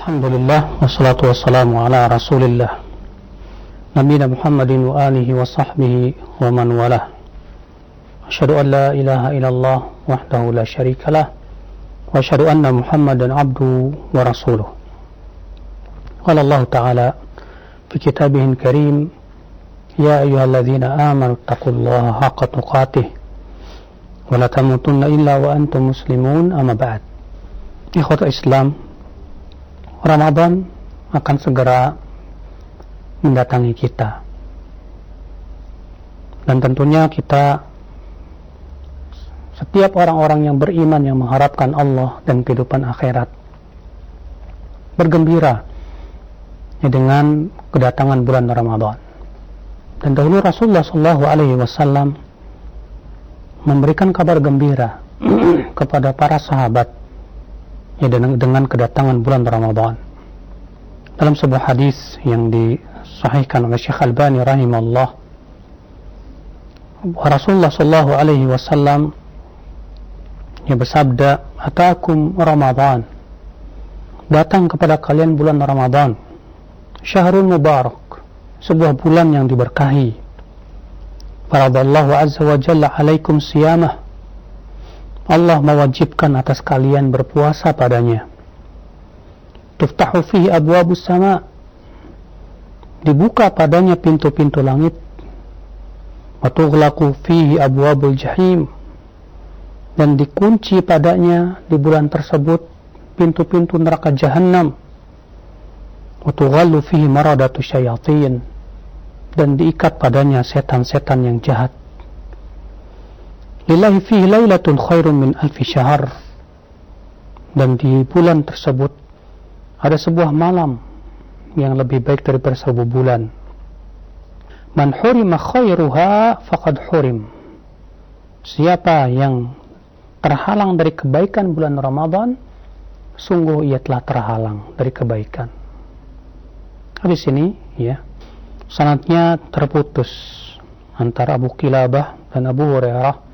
Alhamdulillah wassalatu wassalamu ala rasulillah nabiyina Muhammadin wa alihi wa sahbihi wa man walah. Asyhadu an la ilaha illallah wahdahu la syarikalah wa asyhadu anna Muhammadan abduhu wa rasuluh. Qala Allah ta'ala fi kitabihil karim, ya ayyuhalladzina amanu taqullaha haqqa tuqatih wa la tamutunna illa wa antum muslimun, amma ba'd. Ikhwatul Islam, Ramadan akan segera mendatangi kita, dan tentunya kita, setiap orang-orang yang beriman yang mengharapkan Allah dan kehidupan akhirat, bergembira dengan kedatangan bulan Ramadan. Dan dahulu Rasulullah SAW memberikan kabar gembira kepada para sahabat dengan kedatangan bulan Ramadan. Dalam sebuah hadis yang disahihkan oleh Syekh Albani rahimahullah, Rasulullah SAW bersabda, "Atakum Ramadan, datang kepada kalian bulan Ramadan, syahrul mubarak, sebuah bulan yang diberkahi. Faradallahu azza wa jalla alaikum siyamah, Allah mewajibkan atas kalian berpuasa padanya. Tuftahu fihi abwabus sama, dibuka padanya pintu-pintu langit. Wa tughlaqu fihi abwabul jahim, dan dikunci padanya di bulan tersebut pintu-pintu neraka jahanam. Wa tughallu fihi maradatu syayatin, dan diikat padanya setan-setan yang jahat. Lillahi fihi lailatun khairun min alfi syahr, dan di bulan tersebut ada sebuah malam yang lebih baik daripada 1000 bulan. Man hurima khairuha faqad hurim, siapa yang terhalang dari kebaikan bulan Ramadan, sungguh ia telah terhalang dari kebaikan. Di sini sanadnya terputus antara Abu Qilabah dan Abu Hurairah.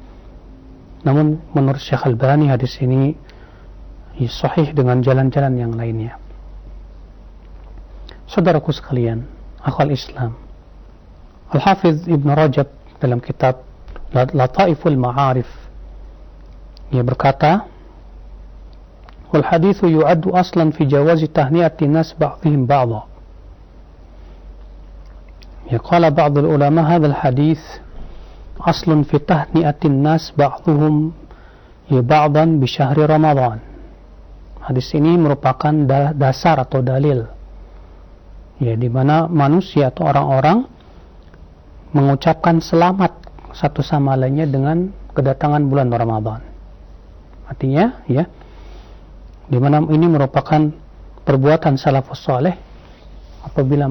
Namun menurut Syekh Albani, hadis ini sahih dengan jalan-jalan yang lainnya. Saudaraku sekalian, akhwal Islam, Al-Hafiz Ibn Rajab dalam kitab Lataiful Ma'arif, ia berkata, wal hadithu yu'addu aslan fi jawazi tahni'ati nas ba'dihim ba'dha. Qala ba'd al-ulama hadha al-hadith aslun fi tahni'atin nas ba'dhum ba'dan bi syahri Ramadan. Hadis ini merupakan dasar atau dalil di mana manusia atau orang-orang mengucapkan selamat satu sama lainnya dengan kedatangan bulan Ramadan. Artinya di mana ini merupakan perbuatan salafus saleh. Apabila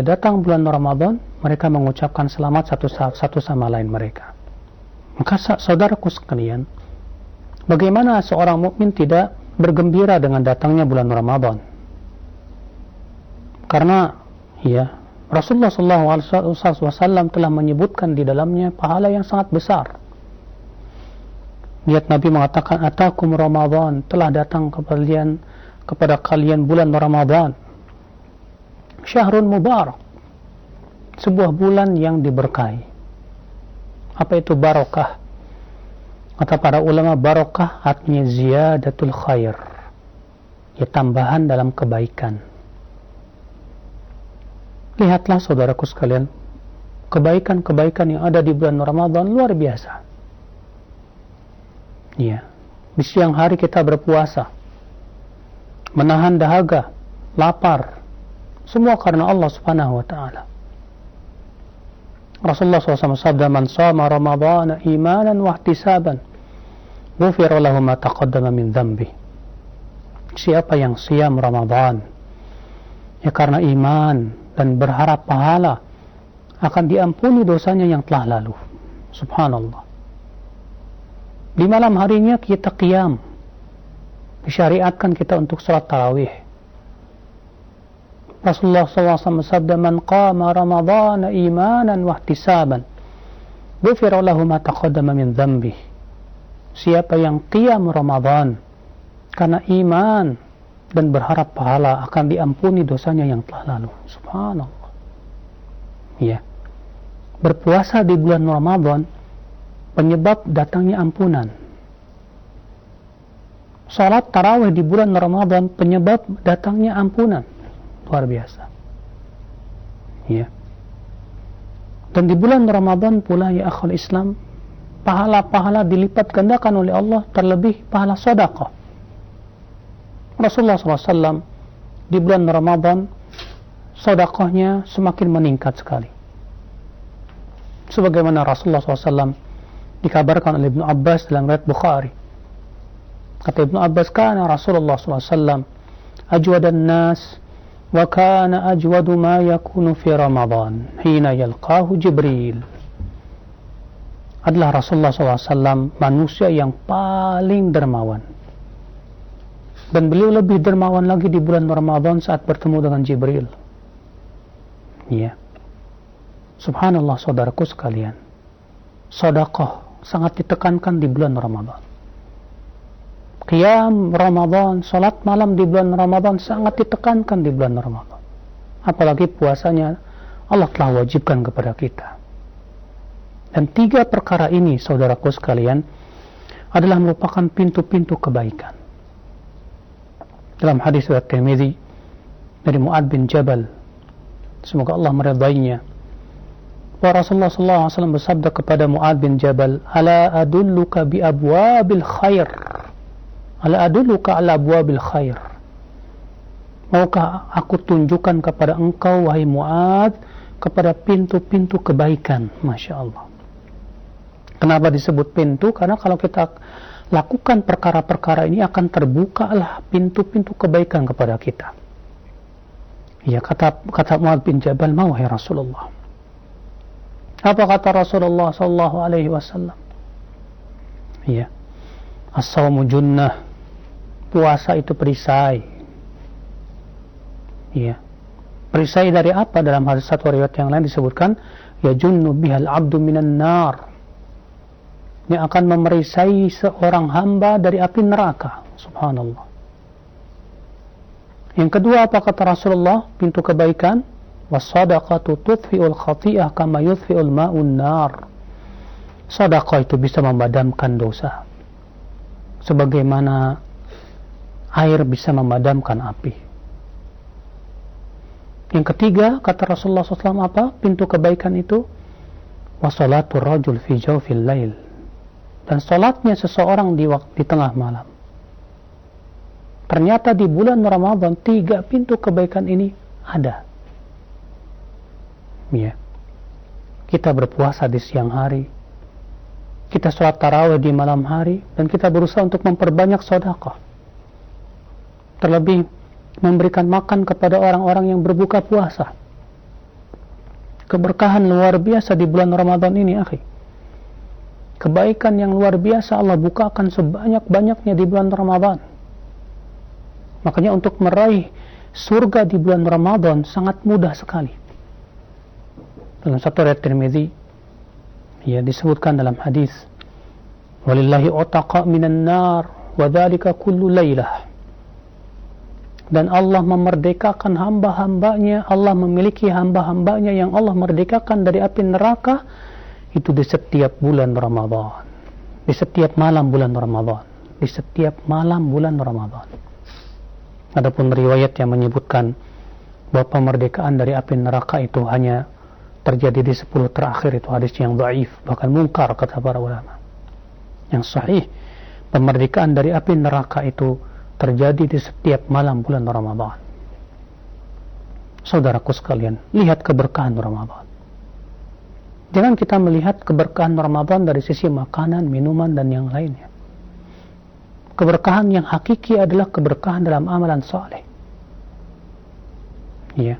datang bulan Ramadan, mereka mengucapkan selamat satu sama lain mereka. Maka saudaraku sekalian, bagaimana seorang mukmin tidak bergembira dengan datangnya bulan Ramadan? Karena Rasulullah SAW telah menyebutkan di dalamnya pahala yang sangat besar. Lihat, Nabi mengatakan, atakum Ramadan, telah datang kepada kalian bulan Ramadan, syahrun mubarak, sebuah bulan yang diberkahi. Apa itu barakah? Kata para ulama, barakah artinya ziyadatul khair, tambahan dalam kebaikan. Lihatlah saudaraku sekalian, kebaikan-kebaikan yang ada di bulan Ramadan luar biasa. Di siang hari kita berpuasa, menahan dahaga, lapar, semua karena Allah Subhanahu wa ta'ala. Rasulullah SAW sabda, man shama Ramadhana imanan wa ihtisaban ghufira lahu ma taqaddama min dhanbi. Siapa yang siam Ramadan karena iman dan berharap pahala, akan diampuni dosanya yang telah lalu. Subhanallah. Di malam harinya kita qiyam, disyariatkan kita untuk salat tarawih. Rasulullah SAW sabda, man qama Ramadhana imanan wa ihtisaban ghufira lahu ma taqaddama min dhanbi. Siapa yang qiyam Ramadan karena iman dan berharap pahala akan diampuni dosanya yang telah lalu. Subhanallah. Ya. Berpuasa di bulan Ramadan penyebab datangnya ampunan. Salat tarawih di bulan Ramadan penyebab datangnya ampunan. Luar biasa. Ya. Dan di bulan Ramadan pula ya akhul Islam, pahala-pahala dilipat gandakan oleh Allah, terlebih pahala sedekah. Rasulullah SAW di bulan Ramadan sedekahnya semakin meningkat sekali. Sebagaimana Rasulullah SAW dikabarkan oleh Ibnu Abbas dalam riwayat Bukhari. Kata Ibnu Abbas, kana Rasulullah SAW ajwadan nas wa kana ajwadu ma yakunu fi Ramadan hina yalqahu Jibril. Adalah Rasulullah SAW manusia yang paling dermawan, dan beliau lebih dermawan lagi di bulan Ramadan saat bertemu dengan Jibril. Ya. Subhanallah saudaraku sekalian, sedekah sangat ditekankan di bulan Ramadan. Qiyam Ramadan, salat malam di bulan Ramadan sangat ditekankan di bulan Ramadan. Apalagi puasanya Allah telah wajibkan kepada kita. Dan 3 perkara ini saudaraku sekalian adalah merupakan pintu-pintu kebaikan. Dalam hadis riwayat Tirmidzi dari Mu'adz bin Jabal, semoga Allah meridainya, bahwa Rasulullah SAW bersabda kepada Mu'adz bin Jabal, ala adulluka bi abwabil khair, ala adulluka ala abwabil khair, maukah aku tunjukkan kepada engkau wahai Mu'adz kepada pintu-pintu kebaikan. Masya Allah. Kenapa disebut pintu? Karena kalau kita lakukan perkara-perkara ini akan terbukalah pintu-pintu kebaikan kepada kita. Ya, kata Mu'adz bin Jabal, mau ya Rasulullah. Apa kata Rasulullah sallallahu alaihi wasallam? Ya. As-shaumu junnah. Puasa itu perisai. Ya. Perisai dari apa? Dalam hadis satu riwayat yang lain disebutkan, ya junnu bihal abdu minan nar. Yang akan memerisai seorang hamba dari api neraka. Subhanallah. Yang kedua, apa kata Rasulullah? Pintu kebaikan. Was-sadaqatu tudfi'ul khati'ah kama yudfi'ul ma'un nar. Sedekah itu bisa memadamkan dosa sebagaimana air bisa memadamkan api. Yang ketiga, kata Rasulullah SAW, apa pintu kebaikan itu? Wassalatu rajul fi jawfil lail. Dan salatnya seseorang di tengah malam. Ternyata di bulan Ramadan 3 pintu kebaikan ini ada. Ya. Kita berpuasa di siang hari, kita sholat tarawih di malam hari, dan kita berusaha untuk memperbanyak sedekah. Terlebih memberikan makan kepada orang-orang yang berbuka puasa. Keberkahan luar biasa di bulan Ramadan ini, akhi. Kebaikan yang luar biasa Allah bukakan sebanyak-banyaknya di bulan Ramadan. Makanya untuk meraih surga di bulan Ramadan sangat mudah sekali. Dalam satu riwayat Tirmidzi, ya, disebutkan dalam hadis, walillahi utaqa minan nar wa dzalika kullu lailah. Dan Allah memerdekakan hamba-hambanya, Allah memiliki hamba-hambanya yang Allah merdekakan dari api neraka, itu di setiap bulan Ramadan, di setiap malam bulan Ramadan, di setiap malam bulan Ramadan. Adapun riwayat yang menyebutkan bahwa pemerdekaan dari api neraka itu hanya terjadi di 10 terakhir, itu hadis yang dhaif, bahkan mungkar kata para ulama. Yang sahih, pemerdekaan dari api neraka itu terjadi di setiap malam bulan Ramadan. Saudaraku sekalian, lihat keberkahan Ramadan. Jangan kita melihat keberkahan Ramadan dari sisi makanan, minuman, dan yang lainnya. Keberkahan yang hakiki adalah keberkahan dalam amalan saleh. Ya.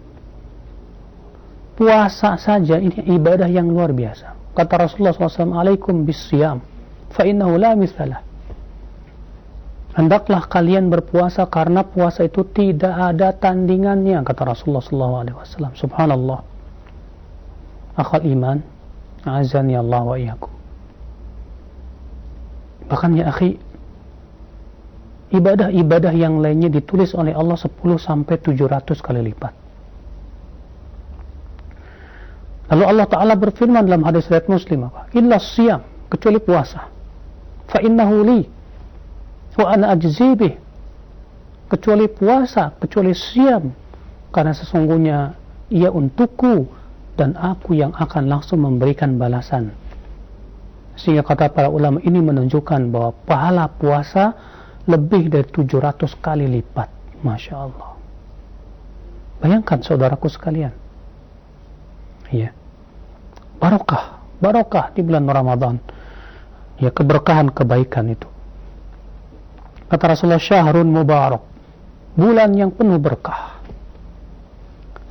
Puasa saja ini ibadah yang luar biasa. Kata Rasulullah SAW, alaikum bisyam, fa innahu la mithalah. Hendaklah kalian berpuasa karena puasa itu tidak ada tandingannya, kata Rasulullah SAW. Subhanallah. Akhal iman, azani Allah wa iyyakum. Bahkan ya akhi, ibadah-ibadah yang lainnya ditulis oleh Allah 10 sampai 700 kali lipat. Lalu Allah Ta'ala berfirman dalam hadis riwayat Muslim apa? Illa siyam, kecuali puasa. Fa innahu li wa ana ajzi bih. Kecuali puasa, kecuali siyam, karena sesungguhnya ia untukku dan aku yang akan langsung memberikan balasan. Sehingga kata para ulama ini menunjukkan bahwa pahala puasa lebih dari 700 kali lipat. Masya Allah. Bayangkan saudaraku sekalian. Ya. Barokah di bulan Ramadan. Ya, keberkahan kebaikan itu. Kata Rasulullah, syahrun mubarak, bulan yang penuh berkah.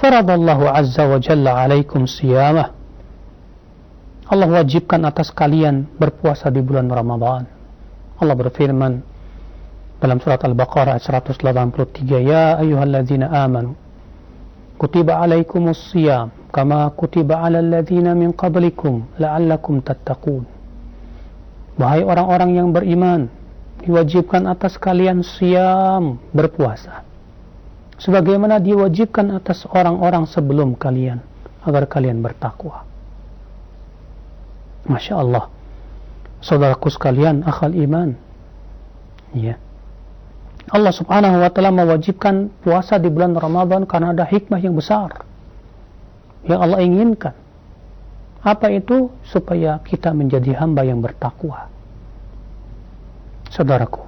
Faradallahu azza wa jalla alaikum siyamah. Allah wajibkan atas kalian berpuasa di bulan Ramadan. Allah berfirman dalam surat Al-Baqarah ayat 183, ya ayyuhalladzina amanu kutiba alaikumus siyam kama kutiba alal ladzina min qablikum la'allakum tattaqun. Wahai orang-orang yang beriman, diwajibkan atas kalian siyam, berpuasa, sebagaimana diwajibkan atas orang-orang sebelum kalian, agar kalian bertakwa. Masya Allah. Saudaraku sekalian, akhal iman. Ya. Allah subhanahu wa ta'ala mewajibkan puasa di bulan Ramadan karena ada hikmah yang besar yang Allah inginkan. Apa itu? Supaya kita menjadi hamba yang bertakwa. Saudaraku,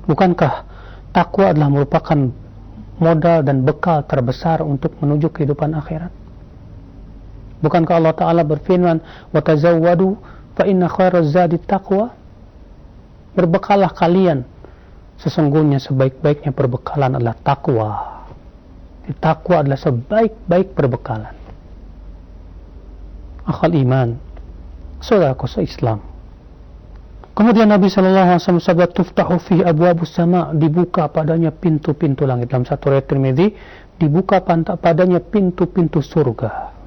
bukankah takwa adalah merupakan modal dan bekal terbesar untuk menuju kehidupan akhirat? Bukankah Allah Ta'ala berfirman, وَتَزَوَّدُوا فَإِنَّ خَيْرَ الزَّادِ التَّقْوَى. Berbekalah kalian, sesungguhnya sebaik-baiknya perbekalan adalah takwa. Takwa adalah sebaik-baik perbekalan. Akhal iman, saudaraku se-Islam. Kemudian Nabi SAW sabda, tuftahu fihi abwabus sama, dibuka padanya pintu-pintu langit. Dalam satu riwayat Tirmidzi, dibuka padanya pintu-pintu surga.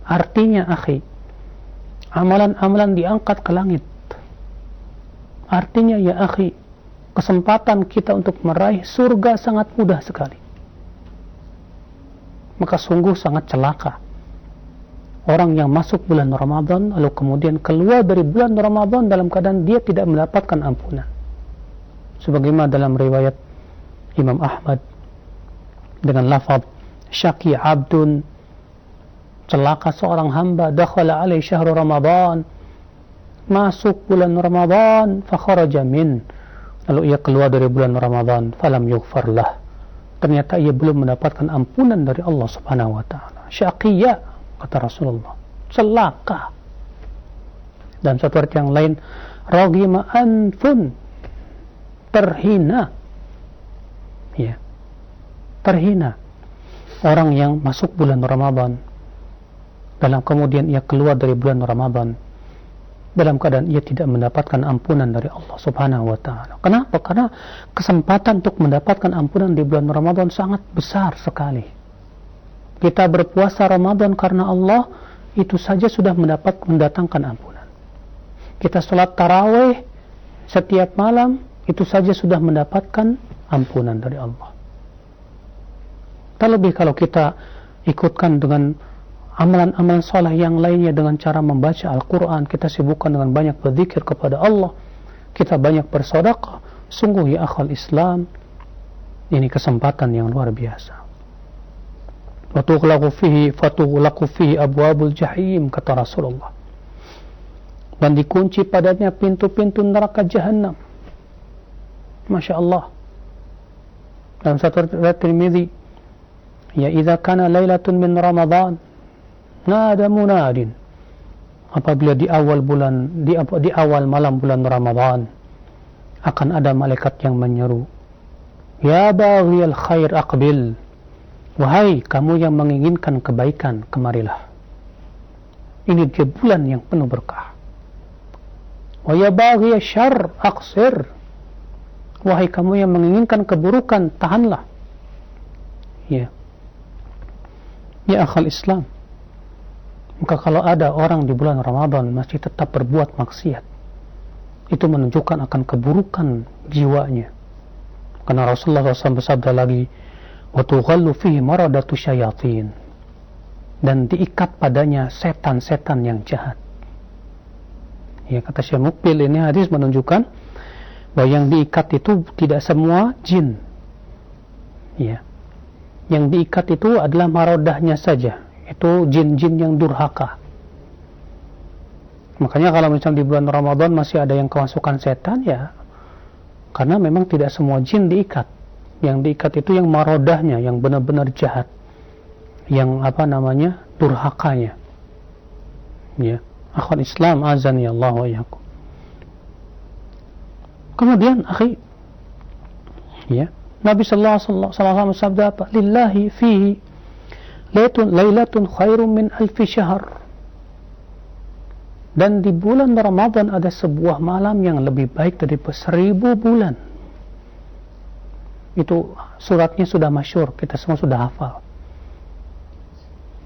Artinya, akhi, amalan-amalan diangkat ke langit. Artinya, ya akhi, kesempatan kita untuk meraih surga sangat mudah sekali. Maka sungguh sangat celaka orang yang masuk bulan Ramadan lalu kemudian keluar dari bulan Ramadan dalam keadaan dia tidak mendapatkan ampunan. Sebagaimana dalam riwayat Imam Ahmad dengan lafaz syaqi abdun, celaka seorang hamba, dakhala alaihi syahrul Ramadan, masuk bulan Ramadan, fa kharaja min, lalu ia keluar dari bulan Ramadan, falam yughfar lah, ternyata ia belum mendapatkan ampunan dari Allah Subhanahu wa taala. Syaqiyya, kata Rasulullah, celaka. Dan satu ayat yang lain, raghima anfun, terhina. Ya, terhina orang yang masuk bulan Ramadan dalam kemudian ia keluar dari bulan Ramadan dalam keadaan ia tidak mendapatkan ampunan dari Allah Subhanahu wa taala. Kenapa? Karena kesempatan untuk mendapatkan ampunan di bulan Ramadan sangat besar sekali. Kita berpuasa Ramadan karena Allah, itu saja sudah mendatangkan ampunan. Kita sholat tarawih setiap malam, itu saja sudah mendapatkan ampunan dari Allah. Terlebih kalau kita ikutkan dengan amalan-amalan soleh yang lainnya dengan cara membaca Al-Quran, kita sibukkan dengan banyak berzikir kepada Allah, kita banyak bersedekah. Sungguh ya akhal Islam, ini kesempatan yang luar biasa. Watughlaqu fihi abwabul jahim, kata Rasulullah, dan dikunci padanya pintu-pintu neraka Jahannam. Masya Allah. Dalam satu riwayat Tirmidzi, ya idza kana lailatun min Ramadan nada munadin, apabila di awal malam bulan Ramadan akan ada malaikat yang menyeru, ya baghiyal khair aqbil, wahai kamu yang menginginkan kebaikan, kemarilah. Ini dia bulan yang penuh berkah. Wa ya baghiya syarr aqsir, wahai kamu yang menginginkan keburukan, tahanlah. Ya akhal Islam, maka kalau ada orang di bulan Ramadan masih tetap berbuat maksiat, itu menunjukkan akan keburukan jiwanya. Karena Rasulullah SAW bersabda lagi, wa tughallu fihi maradatu syayatin, dan diikat padanya setan-setan yang jahat. Ya, kata Syekh Mukbil, ini hadis menunjukkan bahwa yang diikat itu tidak semua jin. Ya. Yang diikat itu adalah marodahnya saja. Itu jin-jin yang durhaka. Makanya kalau misalnya di bulan Ramadan masih ada yang kemasukan setan, ya karena memang tidak semua jin diikat. Yang diikat itu yang marodahnya, yang benar-benar jahat, yang durhakanya. Ya, akhwat Islam azani Allah wa iyyakum. Kemudian akhi, ya, Nabi sallallahu alaihi wasallam sabda apa? Lillahi fihi lailatun khairum min alfi syahr. Dan di bulan Ramadan ada sebuah malam yang lebih baik dari 1000 bulan. Itu suratnya sudah masyhur, kita semua sudah hafal.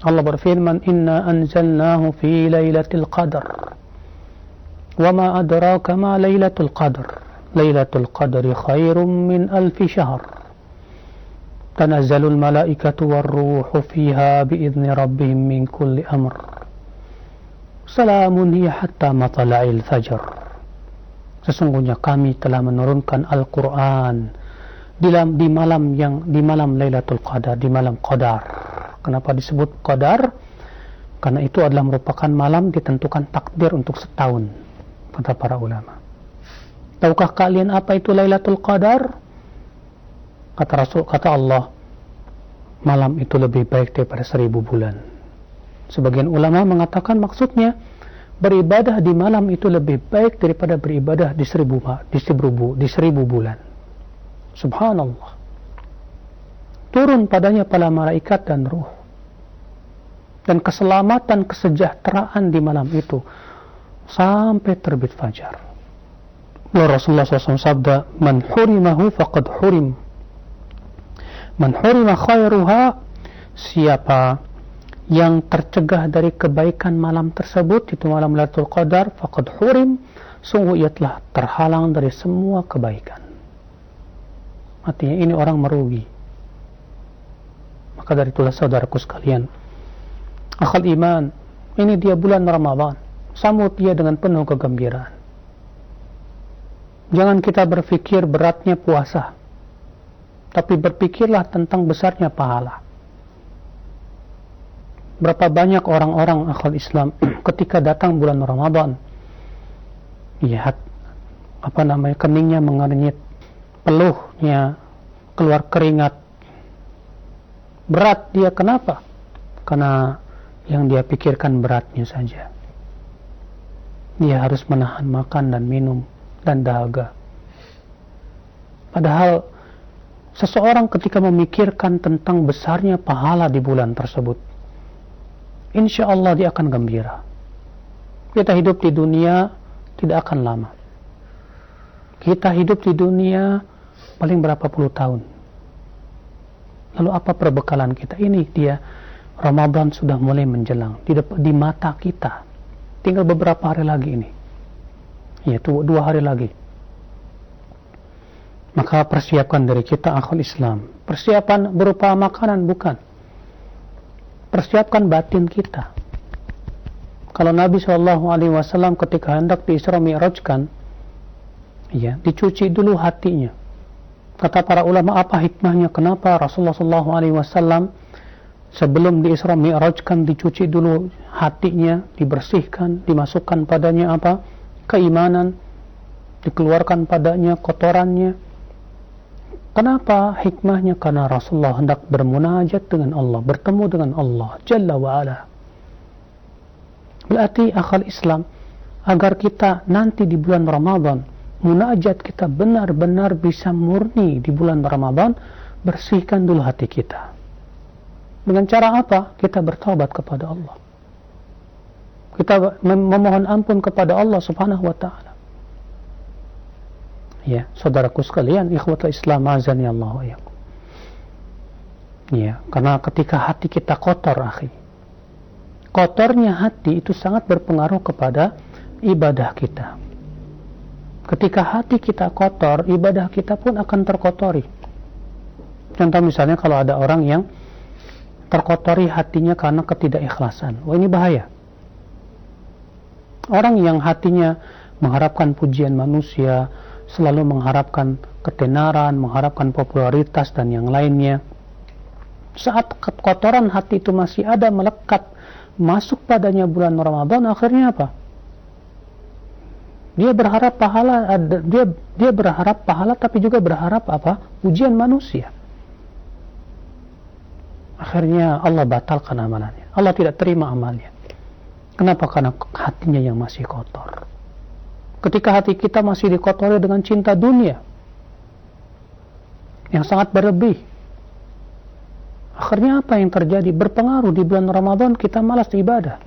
Allah berfirman, inna anzalnahu fi lailatul qadar. Wa ma adraka ma lailatul qadar. Lailatul qadri khairum min alfi syahr. Tanazzalul malaikatu warruhu fiha biizni rabbihim min kulli amr. Salamun hiya hatta matla'il fajr. Sesungguhnya kami telah menurunkan Al-Quran di malam Lailatul Qadar, di malam Qadar. Kenapa disebut Qadar? Karena itu adalah merupakan malam ditentukan takdir untuk setahun, kata para ulama. Tahukah kalian apa itu Lailatul Qadar? Kata Allah, malam itu lebih baik daripada 1000 bulan. Sebagian ulama mengatakan maksudnya beribadah di malam itu lebih baik daripada beribadah di 1000 bulan. Subhanallah. Turun padanya para malaikat dan ruh. Dan keselamatan, kesejahteraan di malam itu sampai terbit fajar. Rasulullah SAW sabda, man hurimahu faqad hurim. Man hurima khairuha, siapa yang tercegah dari kebaikan malam tersebut, itu malam Lailatul Qadar, faqad hurim, sungguh ia telah terhalang dari semua kebaikan. Artinya ini orang merugi. Maka dari itulah saudaraku sekalian, akhal iman, ini dia bulan Ramadan, sambut dia dengan penuh kegembiraan. Jangan kita berpikir beratnya puasa, tapi berpikirlah tentang besarnya pahala. Berapa banyak orang-orang akhwat Islam ketika datang bulan Ramadan, ya, keningnya mengernyit, peluhnya keluar keringat, berat dia. Kenapa? Karena yang dia pikirkan beratnya saja. Dia harus menahan makan dan minum dan dahaga. Padahal seseorang ketika memikirkan tentang besarnya pahala di bulan tersebut, insya Allah dia akan gembira. Kita hidup di dunia tidak akan lama. Kita hidup di dunia paling berapa puluh tahun. Lalu apa perbekalan kita? Ini dia, Ramadan sudah mulai menjelang di mata kita. Tinggal beberapa hari lagi ini. Yaitu 2 hari lagi. Maka persiapkan dari kita akhwat Islam. Persiapan berupa makanan bukan. Persiapkan batin kita. Kalau Nabi SAW ketika hendak di Isra Mi'rajkan, ya, dicuci dulu hatinya. Kata para ulama, apa hikmahnya? Kenapa Rasulullah SAW sebelum di Isra Mi'rajkan dicuci dulu hatinya, dibersihkan, dimasukkan padanya apa? Keimanan, dikeluarkan padanya kotorannya. Kenapa hikmahnya? Karena Rasulullah hendak bermunajat dengan Allah, bertemu dengan Allah Jalla wa'ala. Berarti akhal Islam, agar kita nanti di bulan Ramadan, munajat kita benar-benar bisa murni di bulan Ramadan, bersihkan dulu hati kita. Dengan cara apa? Kita bertaubat kepada Allah. Kita memohon ampun kepada Allah Subhanahu wa ta'ala. Ya, saudaraku sekalian, ikhwatul Islam azani Allah wa iyyakum. Ya, karena ketika hati kita kotor, akhi, kotornya hati itu sangat berpengaruh kepada ibadah kita. Ketika hati kita kotor, ibadah kita pun akan terkotori. Contoh misalnya kalau ada orang yang terkotori hatinya karena ketidakikhlasan. Wah, ini bahaya. Orang yang hatinya mengharapkan pujian manusia, selalu mengharapkan ketenaran, mengharapkan popularitas dan yang lainnya. Saat kotoran hati itu masih ada melekat, masuk padanya bulan Ramadan, akhirnya apa? Dia berharap pahala, dia berharap pahala tapi juga berharap apa? Pujian manusia. Akhirnya Allah batalkan amalannya. Allah tidak terima amalnya. Kenapa? Karena hatinya yang masih kotor. Ketika hati kita masih dikotori dengan cinta dunia yang sangat berlebih, akhirnya apa yang terjadi? Berpengaruh di bulan Ramadan kita malas ibadah.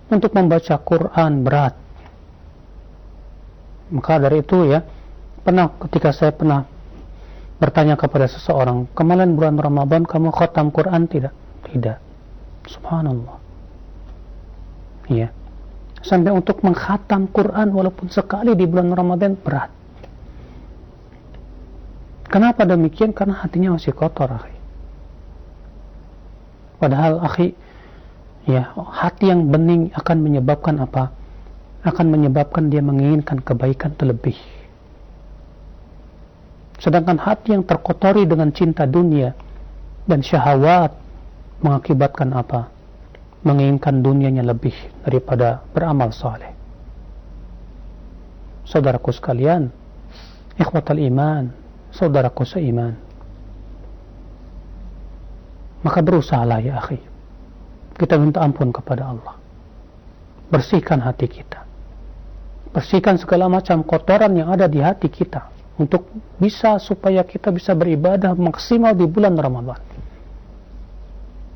Untuk membaca Quran berat. Maka dari itu ya, ketika saya pernah bertanya kepada seseorang, kemarin bulan Ramadan kamu khatam Quran tidak? Tidak. Subhanallah. Ya. Sampai untuk mengkhatam Quran walaupun sekali di bulan Ramadan berat. Kenapa demikian? Karena hatinya masih kotor, akhi. Padahal, akhi, ya, hati yang bening akan menyebabkan apa? Akan menyebabkan dia menginginkan kebaikan terlebih. Sedangkan hati yang terkotori dengan cinta dunia dan syahwat mengakibatkan apa? Menginginkan dunianya lebih daripada beramal saleh. Saudaraku sekalian, ikhwatal iman, saudaraku seiman, maka berusahalah ya akhi, kita minta ampun kepada Allah. Bersihkan hati kita, bersihkan segala macam kotoran yang ada di hati kita, untuk supaya kita bisa beribadah maksimal di bulan Ramadan.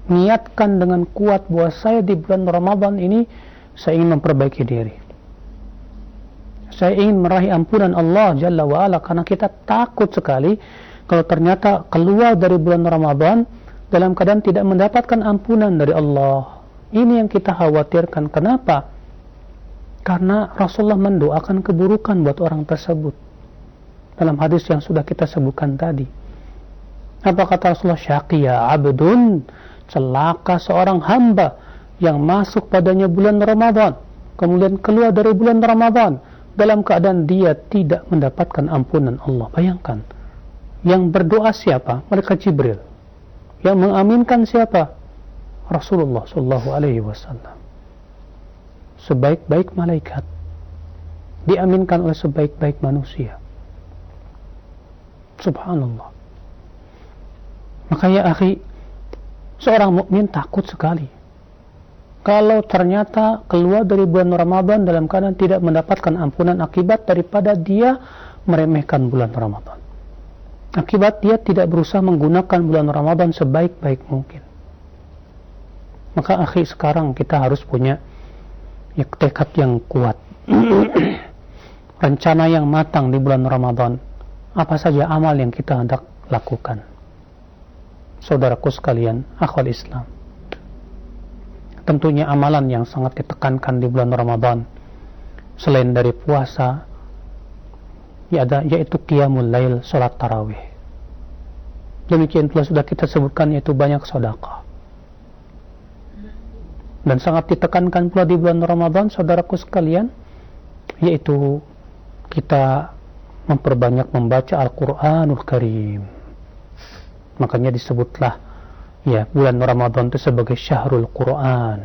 Niatkan dengan kuat bahwa saya di bulan Ramadan ini saya ingin memperbaiki diri. Saya ingin meraih ampunan Allah Jalla wa'ala, karena kita takut sekali kalau ternyata keluar dari bulan Ramadan dalam keadaan tidak mendapatkan ampunan dari Allah. Ini yang kita khawatirkan. Kenapa? Karena Rasulullah mendoakan keburukan buat orang tersebut. Dalam hadis yang sudah kita sebutkan tadi, apa kata Rasulullah? Syaqiya abdun, celaka seorang hamba yang masuk padanya bulan Ramadan, kemudian keluar dari bulan Ramadan dalam keadaan dia tidak mendapatkan ampunan Allah. Bayangkan, yang berdoa siapa? Malaikat Jibril. Yang mengaminkan siapa? Rasulullah sallallahu alaihi wasallam. Sebaik-baik malaikat diaminkan oleh sebaik-baik manusia. Subhanallah. Maka ya akhi, seorang mukmin takut sekali kalau ternyata keluar dari bulan Ramadan dalam keadaan tidak mendapatkan ampunan akibat daripada dia meremehkan bulan Ramadan. Akibat dia tidak berusaha menggunakan bulan Ramadan sebaik-baik mungkin. Maka akhi, sekarang kita harus punya ya, tekad yang kuat. Rencana yang matang di bulan Ramadan. Apa saja amal yang kita hendak lakukan. Saudaraku sekalian, akhwal Islam, tentunya amalan yang sangat ditekankan di bulan Ramadan selain dari puasa, yaitu qiyamul lail, salat tarawih. Demikian pula sudah kita sebutkan, yaitu banyak sedekah. Dan sangat ditekankan pula di bulan Ramadan, saudaraku sekalian, yaitu kita memperbanyak membaca Al-Quranul Karim. Makanya disebutlah ya bulan Ramadan itu sebagai syahrul Quran.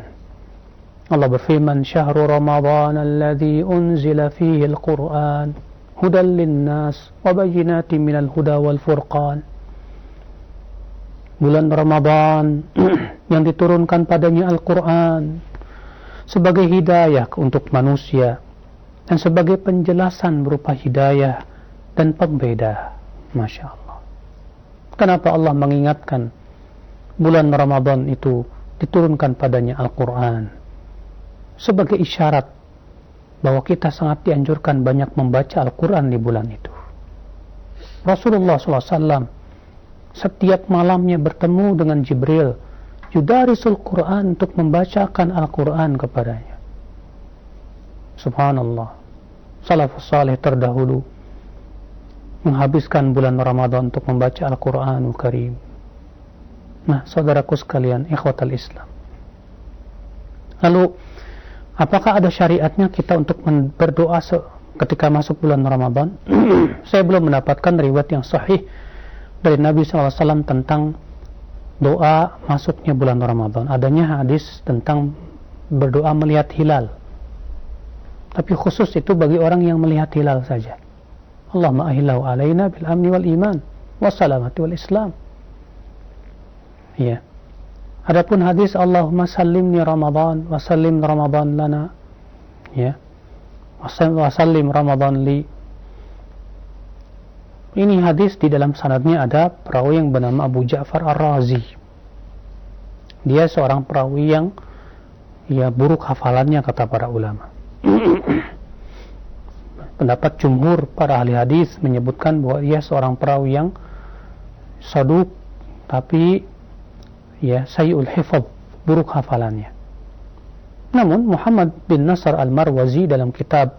Allah berfirman, syahrul Ramadan alladhi unzila fihi al-Quran hudan linnas wa bayyinatin minal huda wal furqan. Bulan Ramadan yang diturunkan padanya Al-Quran sebagai hidayah untuk manusia dan sebagai penjelasan berupa hidayah dan pembeda. Masya Allah. Kenapa Allah mengingatkan bulan Ramadan itu diturunkan padanya Al-Quran? Sebagai isyarat bahwa kita sangat dianjurkan banyak membaca Al-Quran di bulan itu. Rasulullah SAW setiap malamnya bertemu dengan Jibril, yudarisul Quran, untuk membacakan Al-Quran kepadanya. Subhanallah. salafus salih terdahulu menghabiskan bulan Ramadan untuk membaca Al-Quranul Karim. Nah, saudaraku sekalian, ikhwatal Islam. Lalu, apakah ada syariatnya kita untuk berdoa ketika masuk bulan Ramadan? Saya belum mendapatkan riwayat yang sahih dari Nabi SAW tentang doa masuknya bulan Ramadan. Adanya hadis tentang berdoa melihat hilal. Tapi khusus itu bagi orang yang melihat hilal saja. Allahumma ahillahu alaina bil amni wal iman wassalamati wal islam. Ya. Adapun hadis Allahumma sallimni Ramadan wa sallim Ramadan lana. Ya. Wa sallim Ramadan li. Ini hadis di dalam sanadnya ada perawi yang bernama Abu Ja'far Ar-Razi. Dia seorang perawi yang buruk hafalannya kata para ulama. Pendapat jumhur para ahli hadis menyebutkan bahwa dia seorang perawi yang saduk tapi sayyul hifadz, buruk hafalannya. Namun Muhammad bin Nasr Al-Marwazi dalam kitab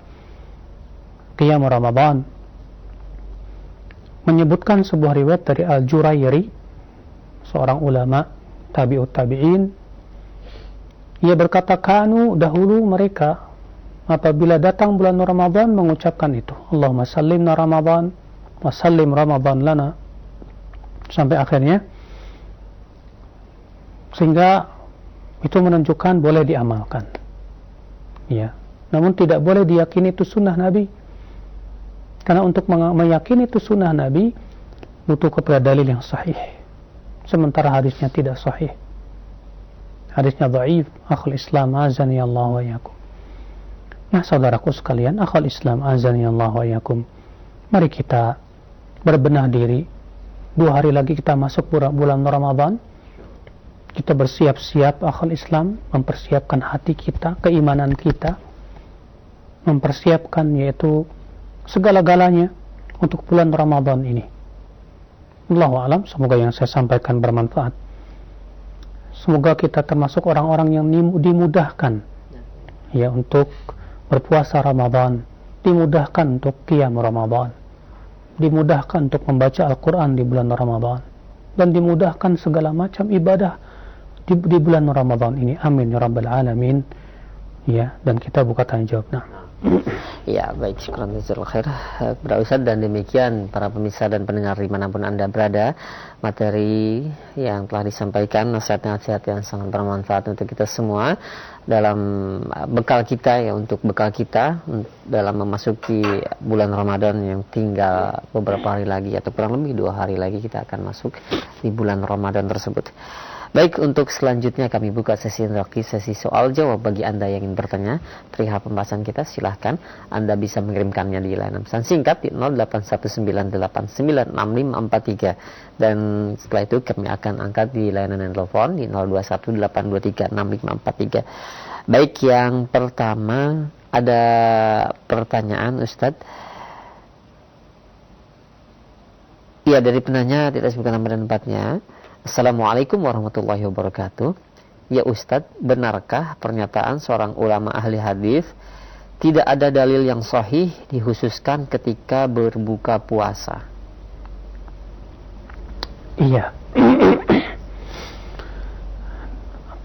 Qiyam Ramadan menyebutkan sebuah riwayat dari Al-Jurayri, seorang ulama tabi'ut tabi'in. Ia berkata, kanu dahulu mereka apabila datang bulan Ramadan mengucapkan itu, Allahumma sallimna Ramadan wa sallim Ramadan lana, sampai akhirnya, sehingga itu menunjukkan boleh diamalkan. Ya, namun tidak boleh diyakini itu sunnah Nabi, karena untuk meyakini itu sunnah Nabi butuh kepada dalil yang sahih, sementara hadisnya tidak sahih, hadisnya dhaif. Akhul Islam azani Allah wa yakum. Nah, saudaraku sekalian, akhul Islam azani Allah wa yakum, mari kita berbenah diri. 2 hari lagi kita masuk bulan Ramadan. Kita bersiap-siap akhul Islam, mempersiapkan hati kita, keimanan kita, mempersiapkan yaitu segala-galanya untuk bulan Ramadan ini. Allahu a'lam, semoga yang saya sampaikan bermanfaat. Semoga kita termasuk orang-orang yang dimudahkan untuk berpuasa Ramadan, dimudahkan untuk qiyam Ramadan, dimudahkan untuk membaca Al-Quran di bulan Ramadan, dan dimudahkan segala macam ibadah di bulan Ramadan ini. Amin ya rabbal alamin. Ya, dan kita buka tanya jawab. Nah. Ya, baik, syukran jazakallahu khair kepada Ustaz, dan demikian para pemirsa dan pendengar dimanapun Anda berada, materi yang telah disampaikan, nasihat-nasihat yang sangat bermanfaat untuk kita semua dalam bekal kita, untuk bekal kita dalam memasuki bulan Ramadan yang tinggal beberapa hari lagi, atau kurang lebih 2 hari lagi kita akan masuk di bulan Ramadan tersebut. Baik, untuk selanjutnya kami buka sesi interaktif, sesi soal jawab bagi Anda yang ingin bertanya perihal pembahasan kita. Silahkan Anda bisa mengirimkannya di layanan pesan singkat di 0819896543, dan setelah itu kami akan angkat di layanan telepon di 0218236543. Baik, yang pertama ada pertanyaan Ustadz. Iya, dari penanya, tidak sebutkan nama dan tempatnya. Assalamualaikum warahmatullahi wabarakatuh. Ya Ustadz, benarkah pernyataan seorang ulama ahli hadis tidak ada dalil yang sahih dikhususkan ketika berbuka puasa? Iya.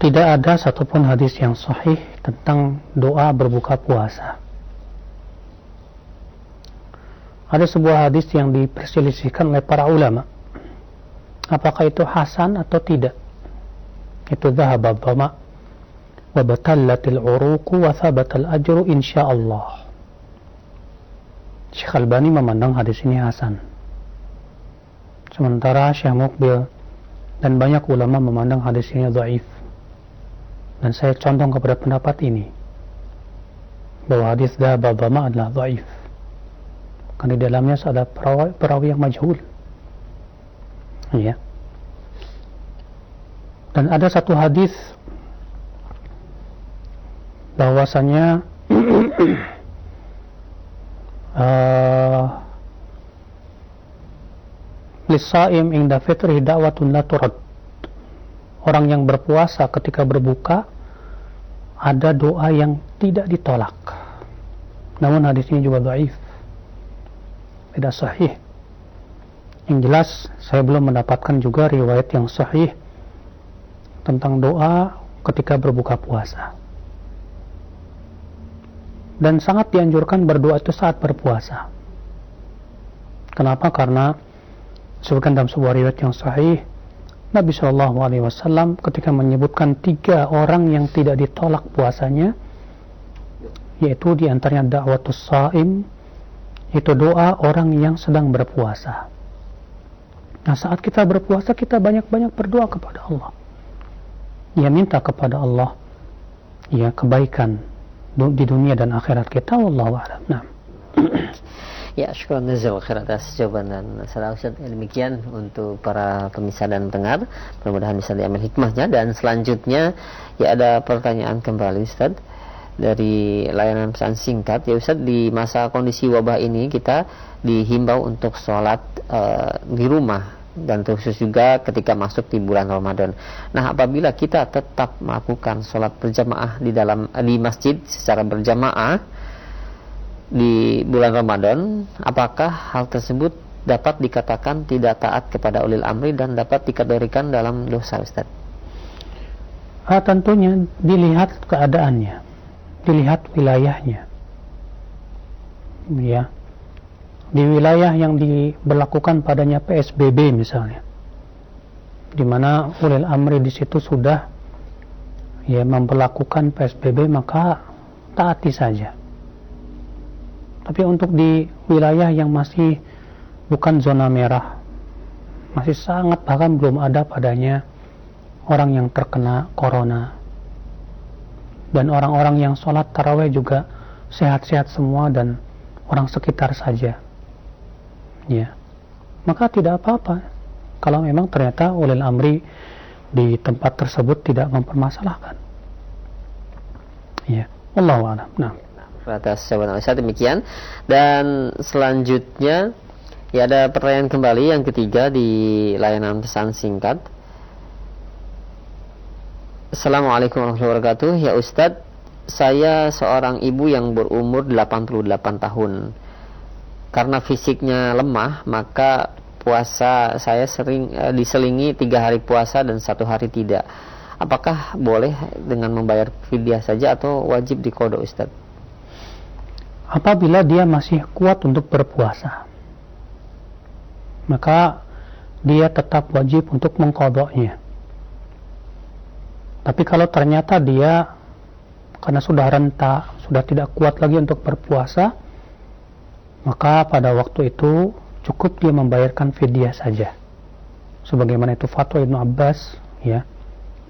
Tidak ada satupun hadis yang sahih tentang doa berbuka puasa. Ada sebuah hadis yang diperselisihkan oleh para ulama, apakah itu hasan atau tidak. Itu dhahaba dhama wa batallatil uruqu wa thabatal ajru insyaallah. Syekh Albani memandang hadis ini hasan, sementara Syekh Muqbil dan banyak ulama memandang hadis ini dhaif. Dan saya condong kepada pendapat ini, bahwa hadis dhahaba dhama adalah dhaif, karena di dalamnya ada perawi yang majhul. Ya. Dan ada satu hadis bahwasanya lisaim inda fitri da'watun la turad. Orang yang berpuasa ketika berbuka ada doa yang tidak ditolak. Namun hadis ini juga dhaif, tidak sahih. Yang jelas saya belum mendapatkan juga riwayat yang sahih tentang doa ketika berbuka puasa. Dan sangat dianjurkan berdoa itu saat berpuasa. Kenapa? Karena disebutkan dalam sebuah riwayat yang sahih, Nabi SAW ketika menyebutkan 3 orang yang tidak ditolak puasanya, yaitu diantaranya da'watus sha'im, itu doa orang yang sedang berpuasa. Nah, saat kita berpuasa, kita banyak-banyak berdoa kepada Allah. Ya, minta kepada Allah ya kebaikan di dunia dan akhirat kita. Wallahu a'lam. Nah. Ya, syukur jazakallahu khair atas jawaban dan nasihat Ustaz. Demikian untuk para pemirsa dan pendengar, mudah-mudahan bisa diambil hikmahnya. Dan selanjutnya ya ada pertanyaan kembali Ustaz dari layanan pesan singkat. Ya Ustaz, di masa kondisi wabah ini kita dihimbau untuk sholat di rumah, dan khusus juga ketika masuk di bulan Ramadan. Nah, apabila kita tetap melakukan sholat berjamaah di masjid secara berjamaah di bulan Ramadan, apakah hal tersebut dapat dikatakan tidak taat kepada ulil amri dan dapat dikategorikan dalam dosa, Ustaz? Tentunya dilihat keadaannya, dilihat wilayahnya. Ya. Di wilayah yang diberlakukan padanya PSBB misalnya, di mana ulil amri di situ sudah ya memberlakukan PSBB, maka taati saja. Tapi untuk di wilayah yang masih bukan zona merah, masih sangat bahkan belum ada padanya orang yang terkena corona, dan orang-orang yang sholat tarawih juga sehat-sehat semua dan orang sekitar saja, ya, maka tidak apa-apa kalau memang ternyata ulil amri di tempat tersebut tidak mempermasalahkan. Ya, wallahu a'lam. Nah, atas jawaban Ustaz demikian. Dan selanjutnya ya ada pertanyaan kembali yang ketiga di layanan pesan singkat. Assalamualaikum warahmatullahi wabarakatuh. Ya Ustaz, saya seorang ibu yang berumur 88 tahun. Karena fisiknya lemah, maka puasa saya sering diselingi 3 hari puasa dan 1 hari tidak. Apakah boleh dengan membayar fidyah saja atau wajib diqada, Ustaz? Apabila dia masih kuat untuk berpuasa, maka dia tetap wajib untuk mengqadanya. Tapi kalau ternyata dia karena sudah renta, sudah tidak kuat lagi untuk berpuasa, maka pada waktu itu cukup dia membayarkan fidyah saja, sebagaimana itu fatwa Ibnu Abbas ya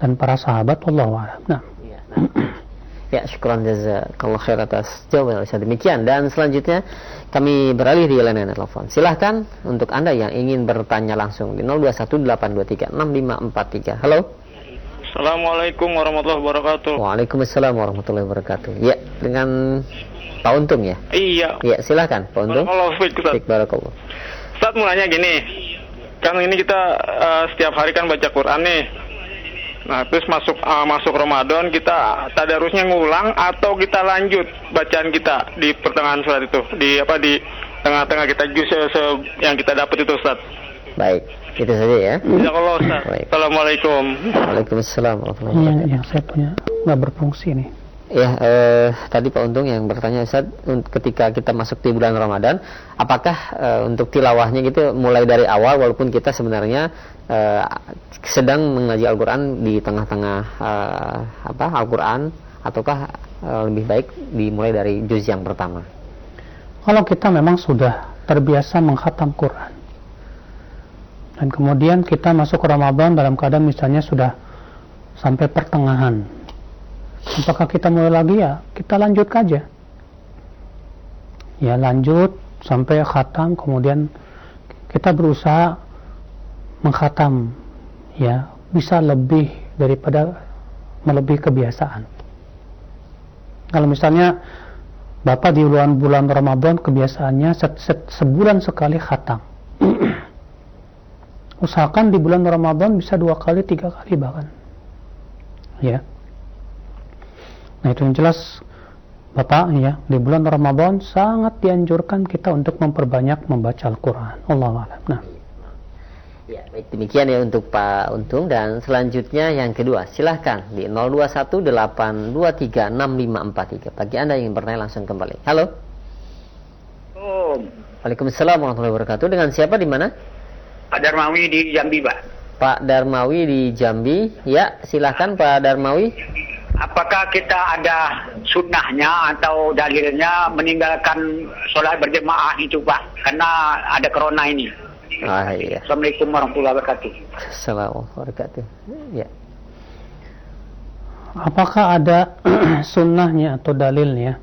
dan para sahabat. Wallahu a'lam. Nah. Ya, syukran jazakallahu khair atas jawaban Ustaz. Demikian, dan selanjutnya kami beralih di layanan telepon. Silahkan untuk Anda yang ingin bertanya langsung di 0218236543. Halo. Assalamualaikum warahmatullahi wabarakatuh. Waalaikumsalam warahmatullahi wabarakatuh. Ya, dengan Pak Untung ya? Iya. Ya, silahkan Pak Untung. Barakallahu. Ustaz mau nanya gini, kan ini kita setiap hari kan baca Quran nih. Nah, terus masuk Ramadan kita tadarusnya ngulang atau kita lanjut bacaan kita di pertengahan surat itu, di tengah-tengah kita juz yang kita dapat itu, Ustaz. Baik, itu saja ya. Jazakallahu Ustaz. Assalamualaikum. Waalaikumsalam warahmatullahi wabarakatuh. Yang saya punya nggak berfungsi nih. Ya, tadi Pak Untung yang bertanya, Ustaz, ketika kita masuk di bulan Ramadan, apakah untuk tilawahnya gitu mulai dari awal walaupun kita sebenarnya sedang mengaji Al-Quran di tengah-tengah Al-Quran, ataukah lebih baik dimulai dari juz yang pertama? Kalau kita memang sudah terbiasa mengkhatam Quran dan kemudian kita masuk Ramadan dalam keadaan misalnya sudah sampai pertengahan, apakah kita mulai lagi? Ya kita lanjut aja, ya lanjut sampai khatam, kemudian kita berusaha mengkhatam ya bisa lebih daripada melebihi kebiasaan. Kalau misalnya Bapak di bulan Ramadan kebiasaannya sebulan sekali khatam, usahakan di bulan Ramadan bisa 2 kali 3 kali bahkan ya. Nah itu yang jelas Bapak ya, di bulan Ramadan sangat dianjurkan kita untuk memperbanyak membaca Al-Quran. Allahu a'lam. Nah. Ya, baik, demikian ya untuk Pak Untung. Dan selanjutnya yang kedua, silahkan di 0218236543. Bagi Anda yang ingin bertanya langsung kembali. Halo. Waalaikumsalam warahmatullahi wabarakatuh. Dengan siapa di mana? Pak Darmawi di Jambi, Pak. Pak Darmawi di Jambi. Ya, silahkan Pak Darmawi. Apakah kita ada sunnahnya atau dalilnya meninggalkan sholat berjemaah itu, Pak? Karena ada corona ini. Ah, iya. Assalamualaikum warahmatullahi wabarakatuh. Assalamualaikum warahmatullahi wabarakatuh. Ya. Apakah ada sunnahnya atau dalilnya?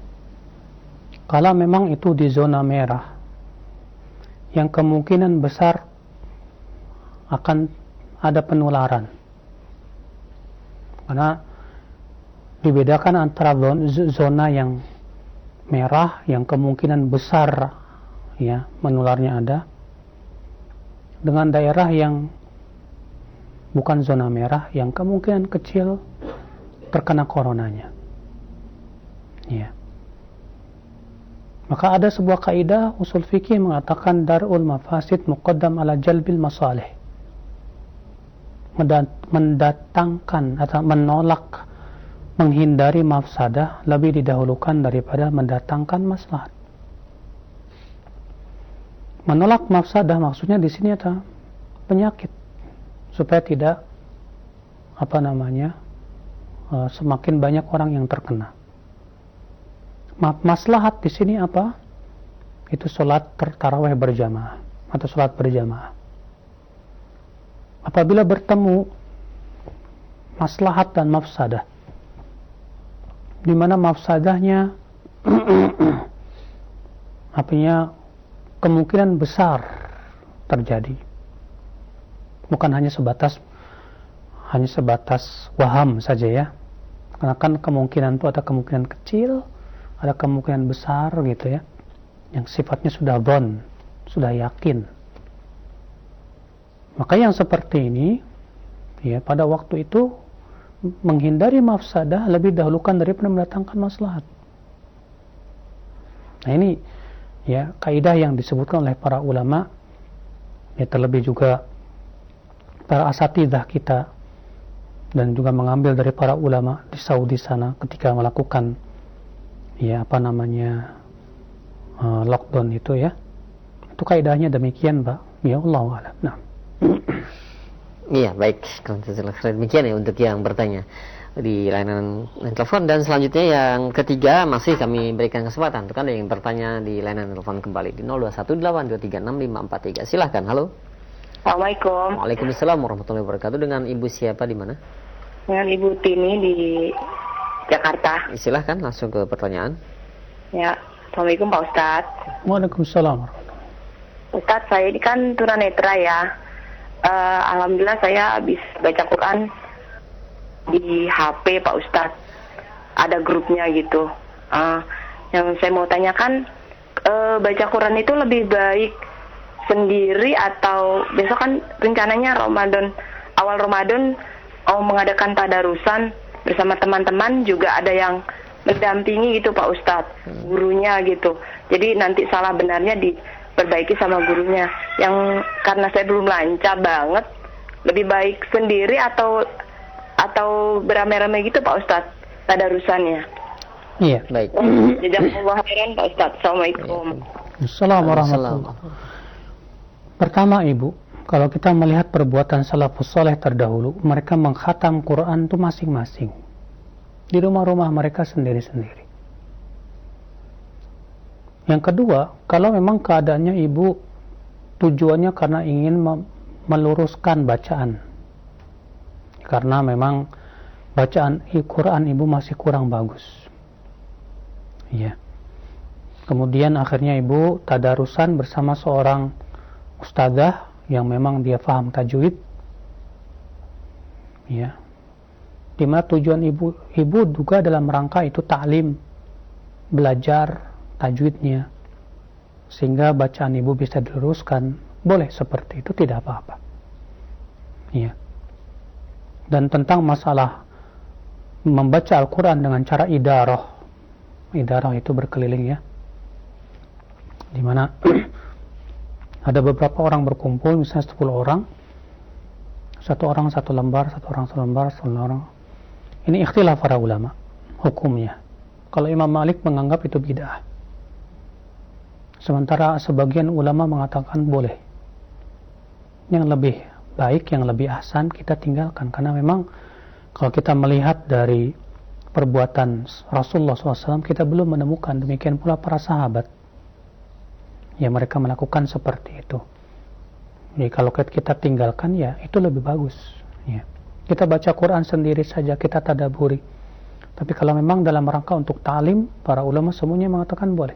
Kalau memang itu di zona merah, yang kemungkinan besar akan ada penularan. Karena dibedakan antara zona yang merah yang kemungkinan besar ya menularnya ada, dengan daerah yang bukan zona merah yang kemungkinan kecil terkena coronanya. Ya. Maka ada sebuah kaidah usul fikih mengatakan darul mafasid muqaddam ala jalbil masalih. Mendatangkan atau menolak, menghindari mafsadah lebih didahulukan daripada mendatangkan maslahat. Menolak mafsadah maksudnya di sini ada penyakit supaya tidak semakin banyak orang yang terkena. Maslahat di sini apa? Itu salat tarawih berjamaah atau salat berjamaah. Apabila bertemu maslahat dan mafsadah, di mana mafsadahnya kemungkinan besar terjadi, bukan hanya sebatas waham saja ya, karena kan kemungkinan itu ada kemungkinan kecil, ada kemungkinan besar gitu ya, yang sifatnya sudah dhon, sudah yakin. Maka yang seperti ini ya, pada waktu itu menghindari mafsadah lebih dahulukan daripada mendatangkan maslahat. Nah ini ya kaidah yang disebutkan oleh para ulama, ya terlebih juga para asatidzah kita, dan juga mengambil dari para ulama di Saudi sana ketika melakukan lockdown itu ya. Itu kaidahnya demikian, Pak. Ya Allah a'lam. Nah. Iya, baik. Demikian ya untuk yang bertanya di layanan telepon. Dan selanjutnya yang ketiga masih kami berikan kesempatan untuk Anda yang bertanya di layanan telepon kembali di 0218236543. Silahkan. Halo. Assalamualaikum. Waalaikumsalam warahmatullahi wabarakatuh. Dengan Ibu siapa di mana? Dengan Ibu Tini di Jakarta. Silahkan langsung ke pertanyaan. Ya, Assalamualaikum Pak Ustadz. Waalaikumsalam. Ustadz, saya ini kan tunanetra ya. Alhamdulillah saya habis baca Quran di HP Pak Ustadz. Ada grupnya gitu. Yang saya mau tanyakan, baca Quran itu lebih baik sendiri atau besok kan rencananya awal Ramadan mau mengadakan tadarusan bersama teman-teman, juga ada yang mendampingi gitu Pak Ustadz, gurunya gitu. Jadi nanti salah benarnya diperbaiki sama gurunya. Yang karena saya belum lancar banget, lebih baik sendiri atau beramai-ramai gitu Pak Ustadz tadarusannya. Iya, baik. Jazakallahu khairan Pak Ustadz. Assalamualaikum. Assalamualaikum warahmatullahi wabarakatuh. Pertama Ibu, kalau kita melihat perbuatan salafus saleh terdahulu, mereka mengkhatam Quran itu masing-masing di rumah-rumah mereka sendiri-sendiri. Yang kedua, kalau memang keadaannya Ibu tujuannya karena ingin meluruskan bacaan, karena memang bacaan Quran Ibu masih kurang bagus, ya. Kemudian akhirnya Ibu tadarusan bersama seorang ustadzah yang memang dia paham tajwid, ya. Dimana tujuan ibu juga dalam rangka itu ta'lim, belajar tajwidnya, sehingga bacaan ibu bisa diluruskan. Boleh seperti itu, tidak apa-apa, ya. Dan tentang masalah membaca Al-Quran dengan cara idarah, idarah itu berkeliling ya, di mana ada beberapa orang berkumpul, misalnya 10 orang, satu orang satu lembar, satu orang satu lembar, satu orang. Ini ikhtilaf para ulama hukumnya. Kalau Imam Malik menganggap itu bid'ah, sementara sebagian ulama mengatakan boleh. Yang lebih baik, yang lebih ahsan kita tinggalkan, karena memang kalau kita melihat dari perbuatan Rasulullah SAW, kita belum menemukan, demikian pula para sahabat, ya mereka melakukan seperti itu. Jadi kalau kita tinggalkan, ya itu lebih bagus ya. Kita baca Quran sendiri saja, kita tadabburi. Tapi kalau memang dalam rangka untuk ta'lim, para ulama semuanya mengatakan boleh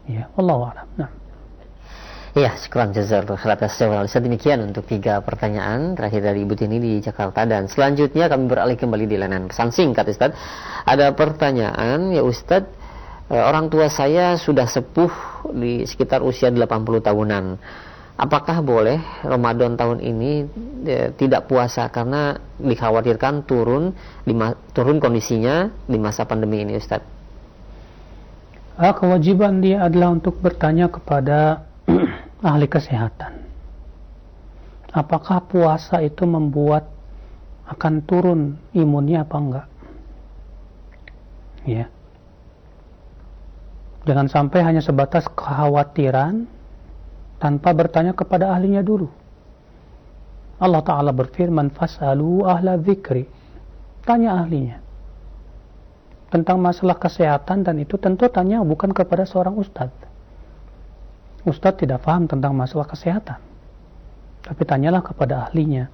ya. Wallahu a'lam. Nah. Ya, syukran jazakallahu khairan atas jawaban Ustaz. Demikian untuk 3 pertanyaan terakhir dari Ibu Tini di Jakarta, dan selanjutnya kami beralih kembali di layanan pesan singkat Ustaz. Ada pertanyaan ya Ustaz, orang tua saya sudah sepuh di sekitar usia 80 tahunan. Apakah boleh Ramadan tahun ini tidak puasa karena dikhawatirkan turun kondisinya di masa pandemi ini Ustaz? Kewajiban dia adalah untuk bertanya kepada ahli kesehatan. Apakah puasa itu membuat akan turun imunnya apa enggak? Ya. Jangan sampai hanya sebatas kekhawatiran tanpa bertanya kepada ahlinya dulu. Allah Ta'ala berfirman, "Fas'alu ahla dzikri." Tanya ahlinya tentang masalah kesehatan, dan itu tentu tanya bukan kepada seorang ustadz. Ustadz tidak paham tentang masalah kesehatan, tapi tanyalah kepada ahlinya,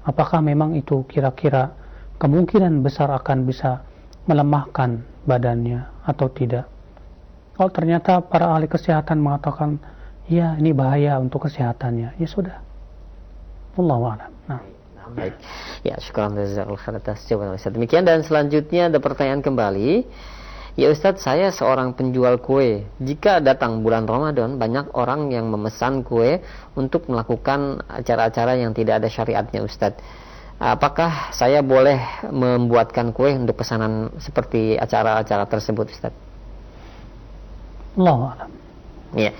apakah memang itu kira-kira kemungkinan besar akan bisa melemahkan badannya atau tidak. Kalau ternyata para ahli kesehatan mengatakan ya ini bahaya untuk kesehatannya, ya sudah, wallahu a'lam. Nah. Baik, ya syukran jazakallahu khairan atas jawaban Ustaz. Demikian, dan selanjutnya ada pertanyaan kembali. Ya Ustadz, saya seorang penjual kue. Jika datang bulan Ramadan, banyak orang yang memesan kue untuk melakukan acara-acara yang tidak ada syariatnya Ustadz. Apakah saya boleh membuatkan kue untuk pesanan seperti acara-acara tersebut Ustadz? Allahu a'lam. Ya.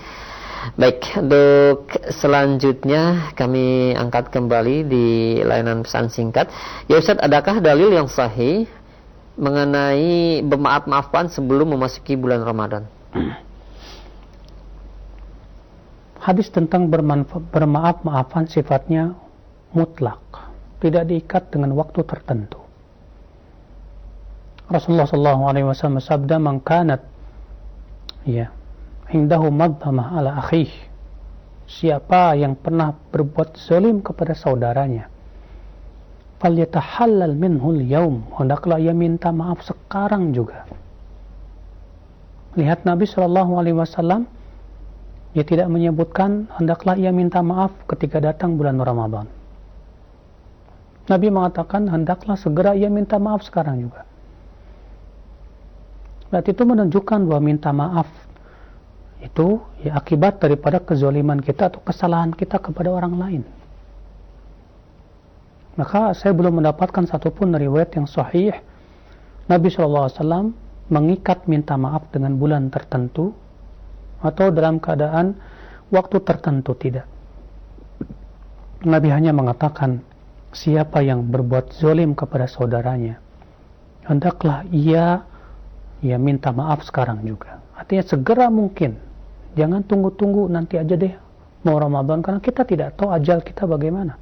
Baik, untuk selanjutnya kami angkat kembali di layanan pesan singkat. Ya Ustadz, adakah dalil yang sahih mengenai bermaaf-maafan sebelum memasuki bulan Ramadan? Hadis tentang bermaaf-maafan sifatnya mutlak, tidak diikat dengan waktu tertentu. Rasulullah SAW bersabda, "Man kanat indahu madhamah ala akhih." Siapa yang pernah berbuat zalim kepada saudaranya, falyatahallal minhul yaum, hendaklah ia minta maaf sekarang juga. Lihat Nabi SAW, dia tidak menyebutkan hendaklah ia minta maaf ketika datang bulan Ramadan. Nabi mengatakan hendaklah segera ia minta maaf sekarang juga. Berarti itu menunjukkan bahwa minta maaf itu ya akibat daripada kezaliman kita atau kesalahan kita kepada orang lain. Maka saya belum mendapatkan satupun riwayat yang sahih Nabi SAW mengikat minta maaf dengan bulan tertentu atau dalam keadaan waktu tertentu, tidak. Nabi hanya mengatakan, siapa yang berbuat zalim kepada saudaranya, hendaklah ia minta maaf sekarang juga. Artinya segera mungkin. Jangan tunggu-tunggu nanti aja deh mau Ramadan, karena kita tidak tahu ajal kita bagaimana.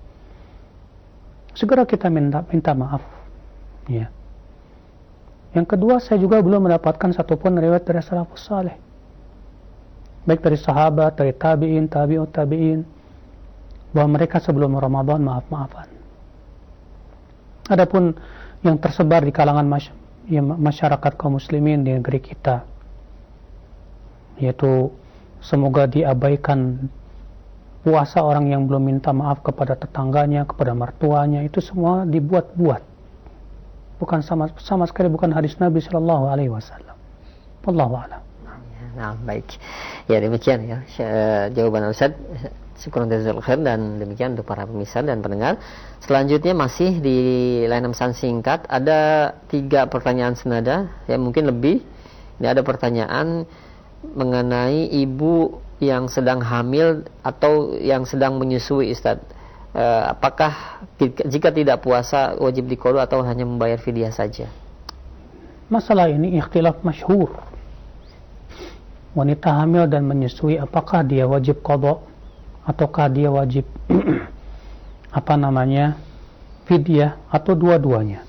Segera kita minta maaf. Ya. Yang kedua, saya juga belum mendapatkan satupun riwayat dari salafus saleh, baik dari sahabat, dari tabi'in, tabi'ut tabi'in, bahwa mereka sebelum Ramadan maaf-maafan. Adapun yang tersebar di kalangan masyarakat kaum muslimin di negeri kita, yaitu semoga diabaikan puasa orang yang belum minta maaf kepada tetangganya, kepada mertuanya, itu semua dibuat-buat. Bukan sama sekali bukan hadis Nabi sallallahu alaihi wasallam. Wallahu a'lam. Nah, baik. Ya, demikian ya jawaban Ustaz. Syukur jazakallahu khair, dan demikian untuk para pemirsa dan pendengar. Selanjutnya masih di layanan pesan singkat, ada 3 pertanyaan senada, ya mungkin lebih Ini ada pertanyaan mengenai ibu yang sedang hamil atau yang sedang menyusui, Ustaz. Apakah jika tidak puasa wajib diqada atau hanya membayar fidyah saja? Masalah ini ikhtilaf masyhur. Wanita hamil dan menyusui, apakah dia wajib qada ataukah dia wajib fidyah atau dua-duanya?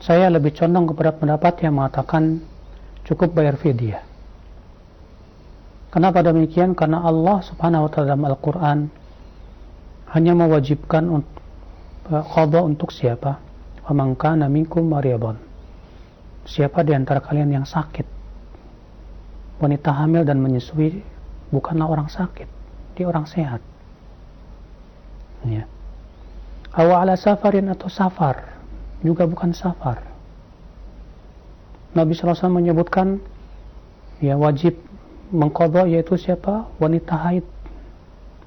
Saya lebih condong kepada pendapat yang mengatakan cukup bayar fidyah. Kenapa demikian? Karena Allah Subhanahu wa taala dalam Al-Qur'an hanya mewajibkan qada untuk siapa? Faman kana minkum maridan. Siapa di antara kalian yang sakit? Wanita hamil dan menyusui bukanlah orang sakit, dia orang sehat. Ya. Aw ala safarin, atau safar, juga bukan safar. Nabi SAW menyebutkan ya wajib mengqada yaitu siapa? Wanita haid.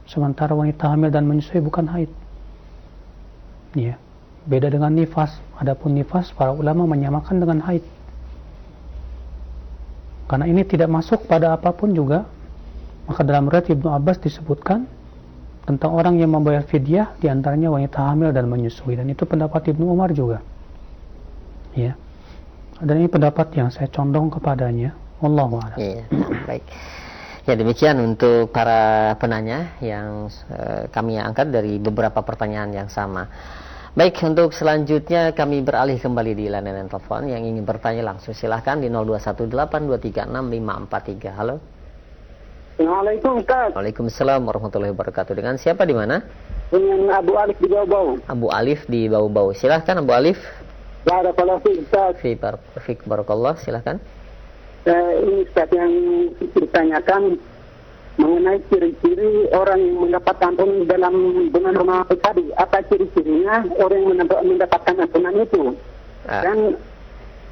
Sementara wanita hamil dan menyusui bukan haid. Ya. Beda dengan nifas. Adapun nifas para ulama menyamakan dengan haid. Karena ini tidak masuk pada apapun juga, maka dalam riwayat Ibnu Abbas disebutkan tentang orang yang membayar fidyah, diantaranya wanita hamil dan menyusui, dan itu pendapat Ibnu Umar juga. Ya. Dan ini pendapat yang saya condong kepadanya. Wallahu a'lam. Iya, baik. Ya, demikian untuk para penanya yang kami angkat dari beberapa pertanyaan yang sama. Baik, untuk selanjutnya kami beralih kembali di layanan telepon. Yang ingin bertanya langsung silahkan di 0218236543. Halo. Assalamualaikum, Ustaz. Waalaikumsalam warahmatullahi wabarakatuh. Dengan siapa di mana? Dengan Abu Alif di Bau-Bau. Abu Alif di Bau-Bau. Silahkan Abu Alif. Barakallahu fiik, Ustaz. Fiik barakallah, silahkan. Ini Ustaz yang ditanyakan mengenai ciri-ciri orang yang mendapat ampunan dalam bulan Ramadan tadi. Apa ciri-cirinya orang yang mendapatkan ampunan itu? Dan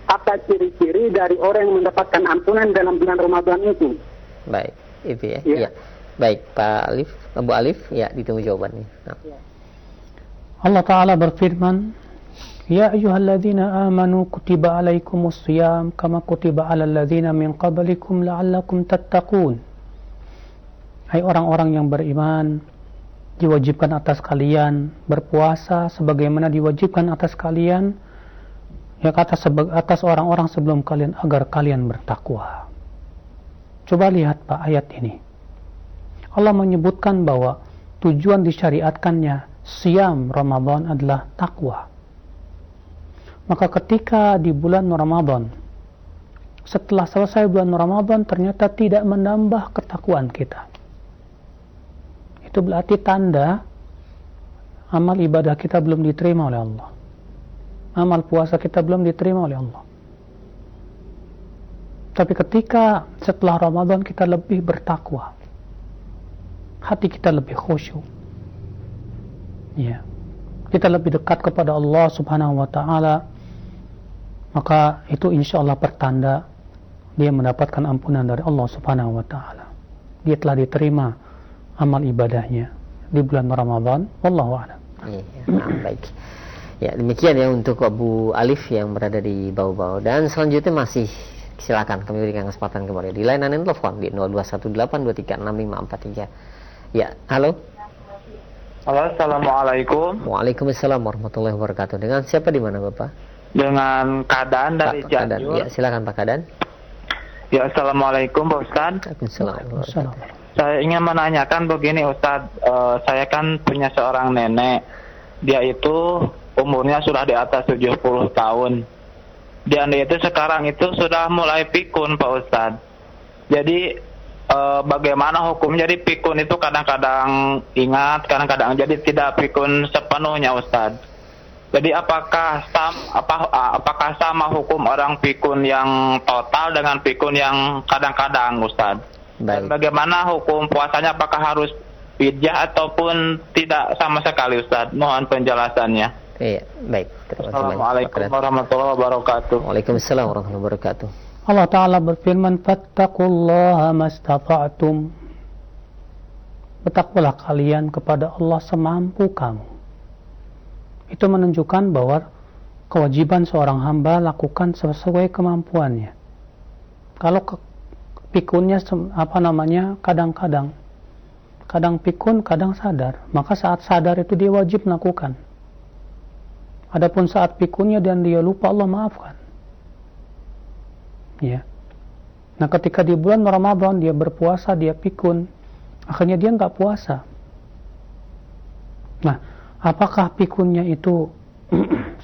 apa ciri-ciri dari orang yang mendapatkan ampunan dalam bulan Ramadan itu? Baik, itu ya. Ya. Baik, Pak Alif, Abu Alif, ya, ditunggu jawabannya. Nah. Allah Ta'ala berfirman, Ya ayyuhalladzina amanu kutiba alaikumus siyam kama kutiba alal ladzina min qablikum la'allakum tattaqun. Hai orang-orang yang beriman, diwajibkan atas kalian berpuasa sebagaimana diwajibkan atas kalian yang atas orang-orang sebelum kalian agar kalian bertakwa. Coba lihat Pak ayat ini. Allah menyebutkan bahwa tujuan disyariatkannya siyam Ramadan adalah takwa. Maka ketika di bulan Ramadan, setelah selesai bulan Ramadan ternyata tidak menambah ketakwaan kita, itu berarti tanda amal ibadah kita belum diterima oleh Allah. Amal puasa kita belum diterima oleh Allah. Tapi ketika setelah Ramadan kita lebih bertakwa, hati kita lebih khusyuk, ya, kita lebih dekat kepada Allah Subhanahu wa Ta'ala, maka itu insya Allah pertanda dia mendapatkan ampunan dari Allah Subhanahu wa Ta'ala. Dia telah diterima amal ibadahnya di bulan Ramadan. Wallahu a'lam. Baik. Ya, demikian ya untuk Abu Alif yang berada di Bau-Bau. Dan selanjutnya masih silakan kami berikan kesempatan kembali di layanan telepon di 0218236543. Ya, halo. Halo, assalamualaikum. Waalaikumsalam warahmatullahi wabarakatuh. Dengan siapa di mana Bapak? Dengan Kadan dari Cianjur. Ya, silakan Pak Kadan. Ya, assalamualaikum Pak Ustaz. Waalaikumsalam. Saya ingin menanyakan begini Ustaz, saya kan punya seorang nenek. Dia itu umurnya sudah di atas 70 tahun. Dia itu sekarang itu sudah mulai pikun Pak Ustaz. Jadi bagaimana hukum? Jadi pikun itu kadang-kadang ingat, kadang-kadang jadi tidak pikun sepenuhnya Ustaz. Jadi apakah sama hukum orang pikun yang total dengan pikun yang kadang-kadang Ustaz? Dan bagaimana hukum puasanya, apakah harus fidyah ataupun tidak sama sekali Ustaz? Mohon penjelasannya. Iya, baik. Assalamualaikum warahmatullahi wabarakatuh. Waalaikumsalam warahmatullahi wabarakatuh. Allah Ta'ala berfirman, Fattaqullaha mastata'tum. Bertakwalah kalian kepada Allah semampu kamu. Itu menunjukkan bahwa kewajiban seorang hamba lakukan sesuai kemampuannya. Kalau pikunnya kadang-kadang, kadang pikun, kadang sadar, maka saat sadar itu dia wajib melakukan. Adapun saat pikunnya dan dia lupa, Allah maafkan. Ya. Nah, ketika di bulan Ramadan dia berpuasa, dia pikun, akhirnya dia nggak puasa. Nah, apakah pikunnya itu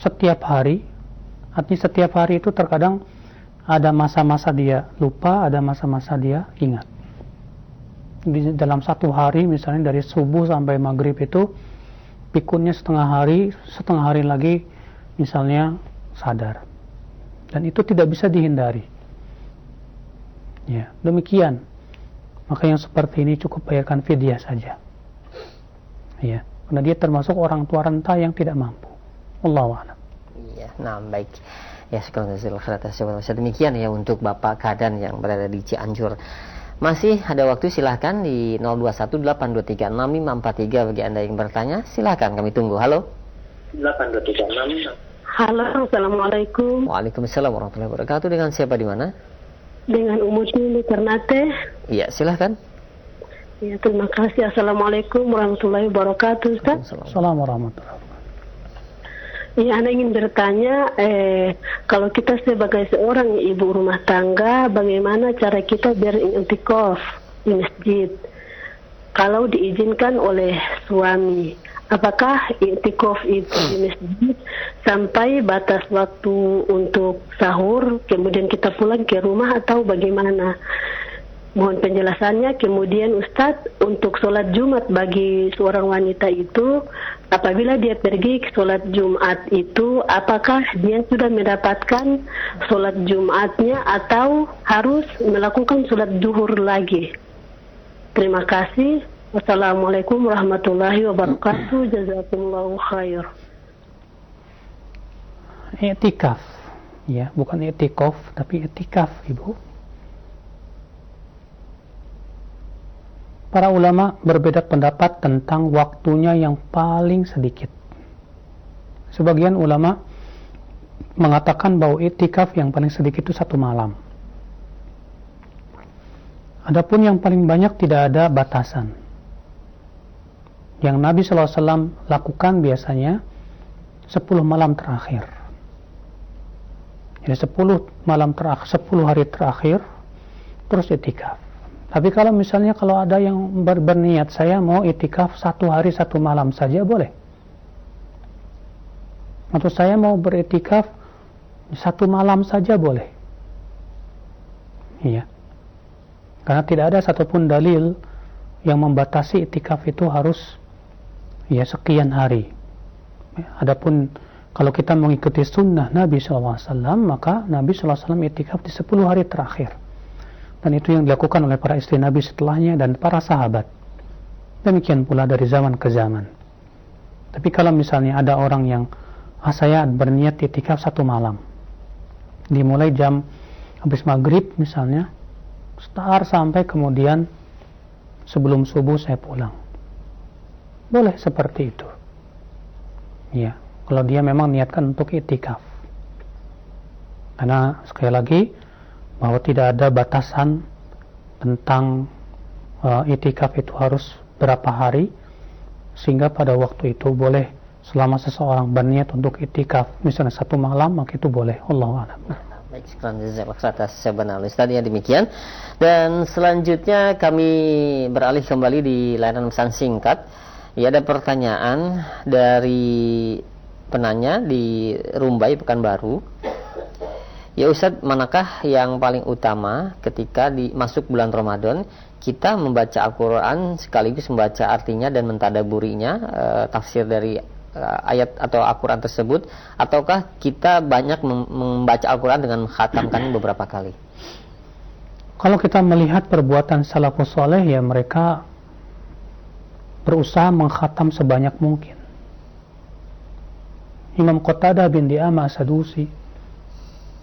setiap hari? Artinya setiap hari itu terkadang ada masa-masa dia lupa, ada masa-masa dia ingat. Di dalam satu hari, misalnya dari subuh sampai maghrib itu pikunnya setengah hari lagi misalnya sadar. Dan itu tidak bisa dihindari. Ya, demikian. Maka yang seperti ini cukup bayarkan fidyah saja. Ya, karena dia termasuk orang tua renta yang tidak mampu. Wallahu a'lam. Iya, nah baik. Ya, sekarang demikian ya untuk Bapak Kadan yang berada di Cianjur. Masih ada waktu, silahkan di 0218236543 bagi Anda yang bertanya. Silahkan, kami tunggu. Halo. 8236. Halo, Assalamualaikum. Waalaikumsalam warahmatullahi wabarakatuh. Dengan siapa di mana? Dengan Umutni di Ternate. Iya, silahkan. Ya, terima kasih. Assalamualaikum warahmatullahi wabarakatuh, Ustaz. Assalamualaikum warahmatullahi wabarakatuh. Ya, Anda ingin bertanya, kalau kita sebagai seorang ibu rumah tangga, bagaimana cara kita beriktikaf di masjid? Kalau diizinkan oleh suami, apakah iktikaf itu di masjid sampai batas waktu untuk sahur, kemudian kita pulang ke rumah atau bagaimana? Mohon penjelasannya. Kemudian Ustadz, untuk sholat Jumat bagi seorang wanita itu, apabila dia pergi ke sholat Jumat itu, apakah dia sudah mendapatkan sholat Jumatnya atau harus melakukan sholat zuhur lagi? Terima kasih. Wassalamualaikum warahmatullahi wabarakatuh. Jazakumullahu khair. I'tikaf, ya, bukan i'tikaf, tapi i'tikaf, Ibu. Para ulama berbeda pendapat tentang waktunya yang paling sedikit. Sebagian ulama mengatakan bahwa i'tikaf yang paling sedikit itu 1 malam. Adapun yang paling banyak tidak ada batasan. Yang Nabi SAW lakukan biasanya 10 malam terakhir. Jadi 10 hari terakhir terus i'tikaf. Tapi kalau misalnya ada yang berniat, saya mau i'tikaf 1 hari 1 malam saja boleh. Atau saya mau beriktikaf 1 malam saja boleh. Iya. Karena tidak ada satupun dalil yang membatasi i'tikaf itu harus sekian hari. Adapun kalau kita mengikuti sunnah Nabi SAW, maka Nabi SAW i'tikaf di 10 hari terakhir. Dan itu yang dilakukan oleh para istri Nabi setelahnya dan para sahabat. Demikian pula dari zaman ke zaman. Tapi kalau misalnya ada orang yang saya berniat i'tikaf 1 malam, dimulai jam habis maghrib misalnya, start sampai kemudian sebelum subuh saya pulang, boleh seperti itu. Ya, kalau dia memang niatkan untuk i'tikaf. Karena sekali lagi bahwa tidak ada batasan tentang i'tikaf itu harus berapa hari, sehingga pada waktu itu boleh selama seseorang berniat untuk i'tikaf misalnya 1 malam, maka itu boleh. Allahu a'lam. Baik, sekarang atas sebenarnya Ustaz ya, demikian. Dan selanjutnya kami beralih kembali di layanan pesan singkat. Ya, ada pertanyaan dari penanya di Rumbai, Pekanbaru. Ya Ustaz, manakah yang paling utama ketika masuk bulan Ramadan, kita membaca Al-Quran sekaligus membaca artinya dan mentadaburinya, tafsir dari ayat atau Al-Quran tersebut, ataukah kita banyak membaca Al-Quran dengan mengkhatamkan beberapa kali? Kalau kita melihat perbuatan salafus saleh, ya mereka berusaha mengkhatam sebanyak mungkin. Imam Qatadah bin Di'amah As-Sadusi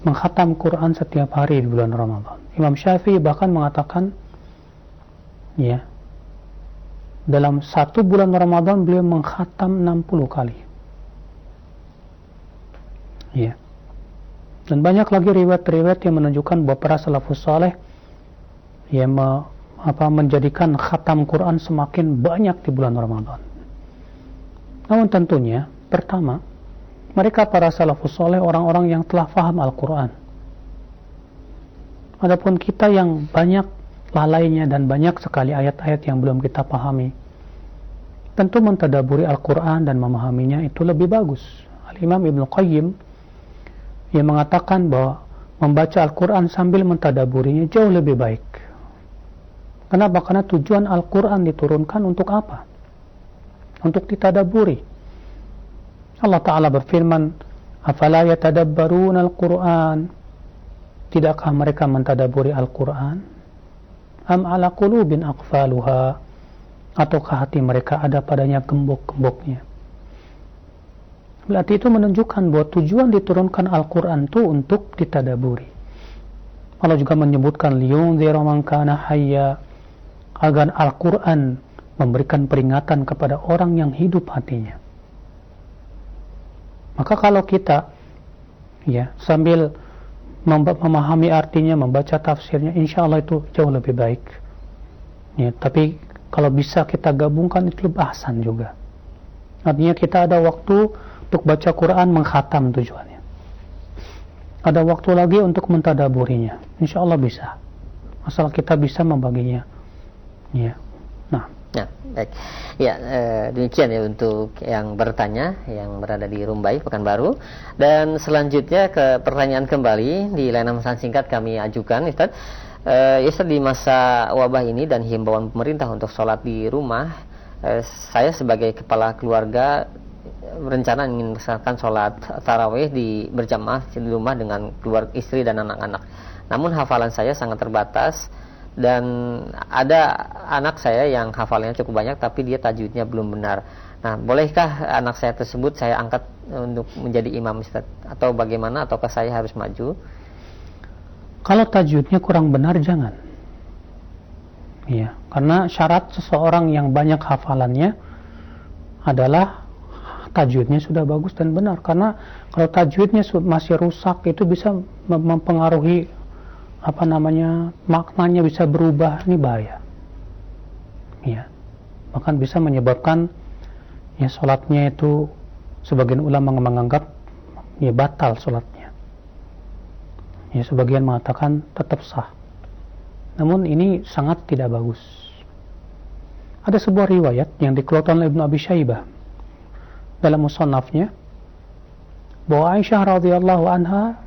mengkhatam Quran setiap hari di bulan Ramadan. Imam Syafi'i bahkan mengatakan, ya, dalam 1 bulan Ramadan beliau mengkhatam 60 kali. Ya. Dan banyak lagi riwayat-riwayat yang menunjukkan bahwa para salafus saleh yang menjadikan khatam Quran semakin banyak di bulan Ramadan. Namun tentunya, pertama, mereka para salafus saleh orang-orang yang telah faham Al-Quran. Adapun kita yang banyak lalainya dan banyak sekali ayat-ayat yang belum kita pahami, tentu mentadaburi Al-Quran dan memahaminya itu lebih bagus. Al-Imam Ibnu Qayyim yang mengatakan bahwa membaca Al-Quran sambil mentadaburinya jauh lebih baik. Kenapa? Karena tujuan Al-Quran diturunkan untuk apa? Untuk ditadaburi. Allah Ta'ala berfirman, "Afala yatadabbaruna al-Quran?" Tidakkah mereka mentadaburi Al-Quran? Am ala qulubin aqfaluha? Ataukah hati mereka ada padanya gembok-gemboknya? Berarti itu menunjukkan bahwa tujuan diturunkan Al-Quran itu untuk ditadaburi. Allah juga menyebutkan liyunzira man kana hayya, agar Al-Quran memberikan peringatan kepada orang yang hidup hatinya. Maka kalau kita sambil memahami artinya, membaca tafsirnya, insya Allah itu jauh lebih baik. Tapi kalau bisa kita gabungkan itu lebih ahsan juga. Artinya kita ada waktu untuk baca Quran mengkhatam tujuannya. Ada waktu lagi untuk mentadaburinya. Insya Allah bisa. Asal kita bisa membaginya. Nah, baik. Demikian ya untuk yang bertanya yang berada di Rumbai, Pekanbaru. Dan selanjutnya ke pertanyaan kembali di layanan pesan singkat kami ajukan, Ustaz. Ustaz, di masa wabah ini dan himbauan pemerintah untuk sholat di rumah, saya sebagai kepala keluarga berencana ingin melaksanakan sholat tarawih berjamaah di rumah dengan keluarga, istri dan anak-anak. Namun hafalan saya sangat terbatas dan ada anak saya yang hafalannya cukup banyak tapi dia tajwidnya belum benar. Nah, bolehkah anak saya tersebut saya angkat untuk menjadi imam, Ustaz? Atau bagaimana? Ataukah saya harus maju? Kalau tajwidnya kurang benar jangan. Karena syarat seseorang yang banyak hafalannya adalah tajwidnya sudah bagus dan benar. Karena kalau tajwidnya masih rusak itu bisa mempengaruhi maknanya bisa berubah, ini bahaya. Bahkan bisa menyebabkan sholatnya itu sebagian ulama menganggap batal sholatnya. Sebagian mengatakan tetap sah. Namun ini sangat tidak bagus. Ada sebuah riwayat yang dikeluarkan oleh Ibnu Abi Syaibah dalam musannafnya bahwa Aisyah radhiyallahu anha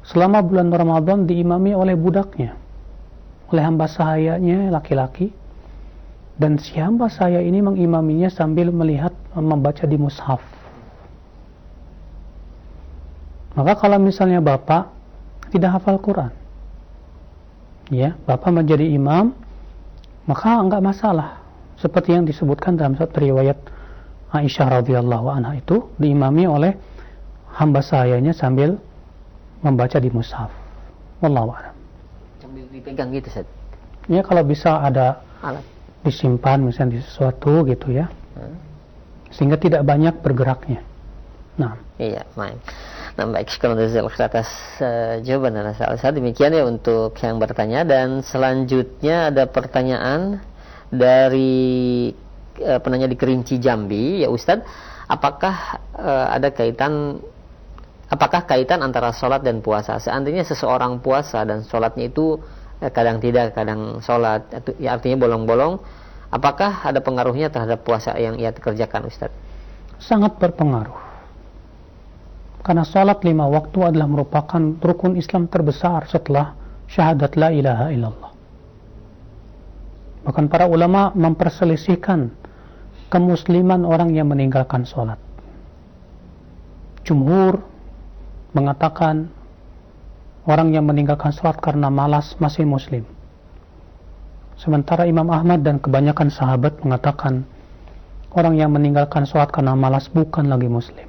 selama bulan Ramadan diimami oleh budaknya, oleh hamba sahayanya laki-laki, dan si hamba sahaya ini mengimaminya sambil melihat membaca di mushaf. Maka kalau misalnya bapak tidak hafal Quran, bapak menjadi imam, maka enggak masalah. Seperti yang disebutkan dalam satu riwayat Aisyah radhiyallahu anha itu diimami oleh hamba sahayanya sambil membaca di mushaf. Wallahu a'lam. Sambil dipegang gitu, Ustaz. Kalau bisa ada alat disimpan misalnya di sesuatu gitu ya. Sehingga tidak banyak bergeraknya. Nah. Iya, baik. Baik, sekarang atas jawaban Ustaz. Demikian ya untuk yang bertanya, dan selanjutnya ada pertanyaan dari penanya di Kerinci Jambi, ya Ustaz, apakah kaitan antara sholat dan puasa? Seandainya seseorang puasa dan sholatnya itu kadang tidak, kadang sholat, artinya bolong-bolong, apakah ada pengaruhnya terhadap puasa yang ia kerjakan, Ustaz? Sangat berpengaruh. Karena sholat 5 waktu adalah merupakan rukun Islam terbesar setelah syahadat la ilaha illallah. Bahkan para ulama memperselisihkan kemusliman orang yang meninggalkan sholat. Jumhur mengatakan orang yang meninggalkan sholat karena malas masih muslim. Sementara Imam Ahmad dan kebanyakan sahabat mengatakan orang yang meninggalkan sholat karena malas bukan lagi muslim.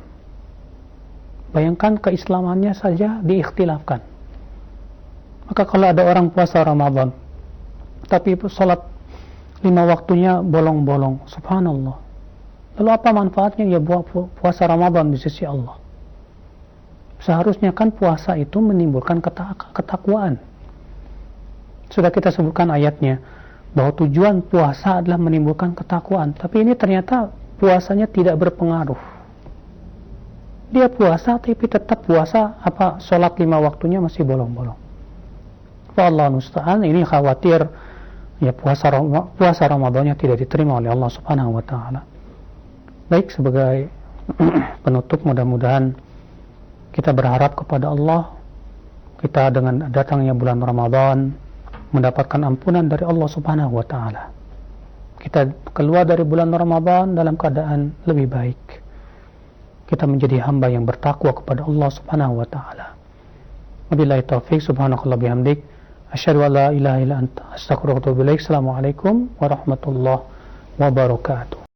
Bayangkan keislamannya saja diikhtilafkan. Maka kalau ada orang puasa Ramadan tapi sholat 5 waktunya bolong-bolong, subhanallah, lalu apa manfaatnya ya puasa Ramadan di sisi Allah? Seharusnya kan puasa itu menimbulkan ketakwaan. Sudah kita sebutkan ayatnya bahwa tujuan puasa adalah menimbulkan ketakwaan, tapi ini ternyata puasanya tidak berpengaruh. Dia puasa tapi tetap puasa, sholat 5 waktunya masih bolong-bolong. Wallahu musta'an, ini khawatir ya puasa Ramadannya tidak diterima oleh Allah Subhanahu wa taala. Baik, sebagai penutup, mudah-mudahan kita berharap kepada Allah, kita dengan datangnya bulan Ramadan mendapatkan ampunan dari Allah Subhanahu wa taala. Kita keluar dari bulan Ramadan dalam keadaan lebih baik. Kita menjadi hamba yang bertakwa kepada Allah Subhanahu wa taala. Wabillahi taufik, subhanakallah bihamdik, asyhadu an la ilaha illa anta, astaghfiruka wa atubu ilaik. Assalamualaikum warahmatullahi wabarakatuh.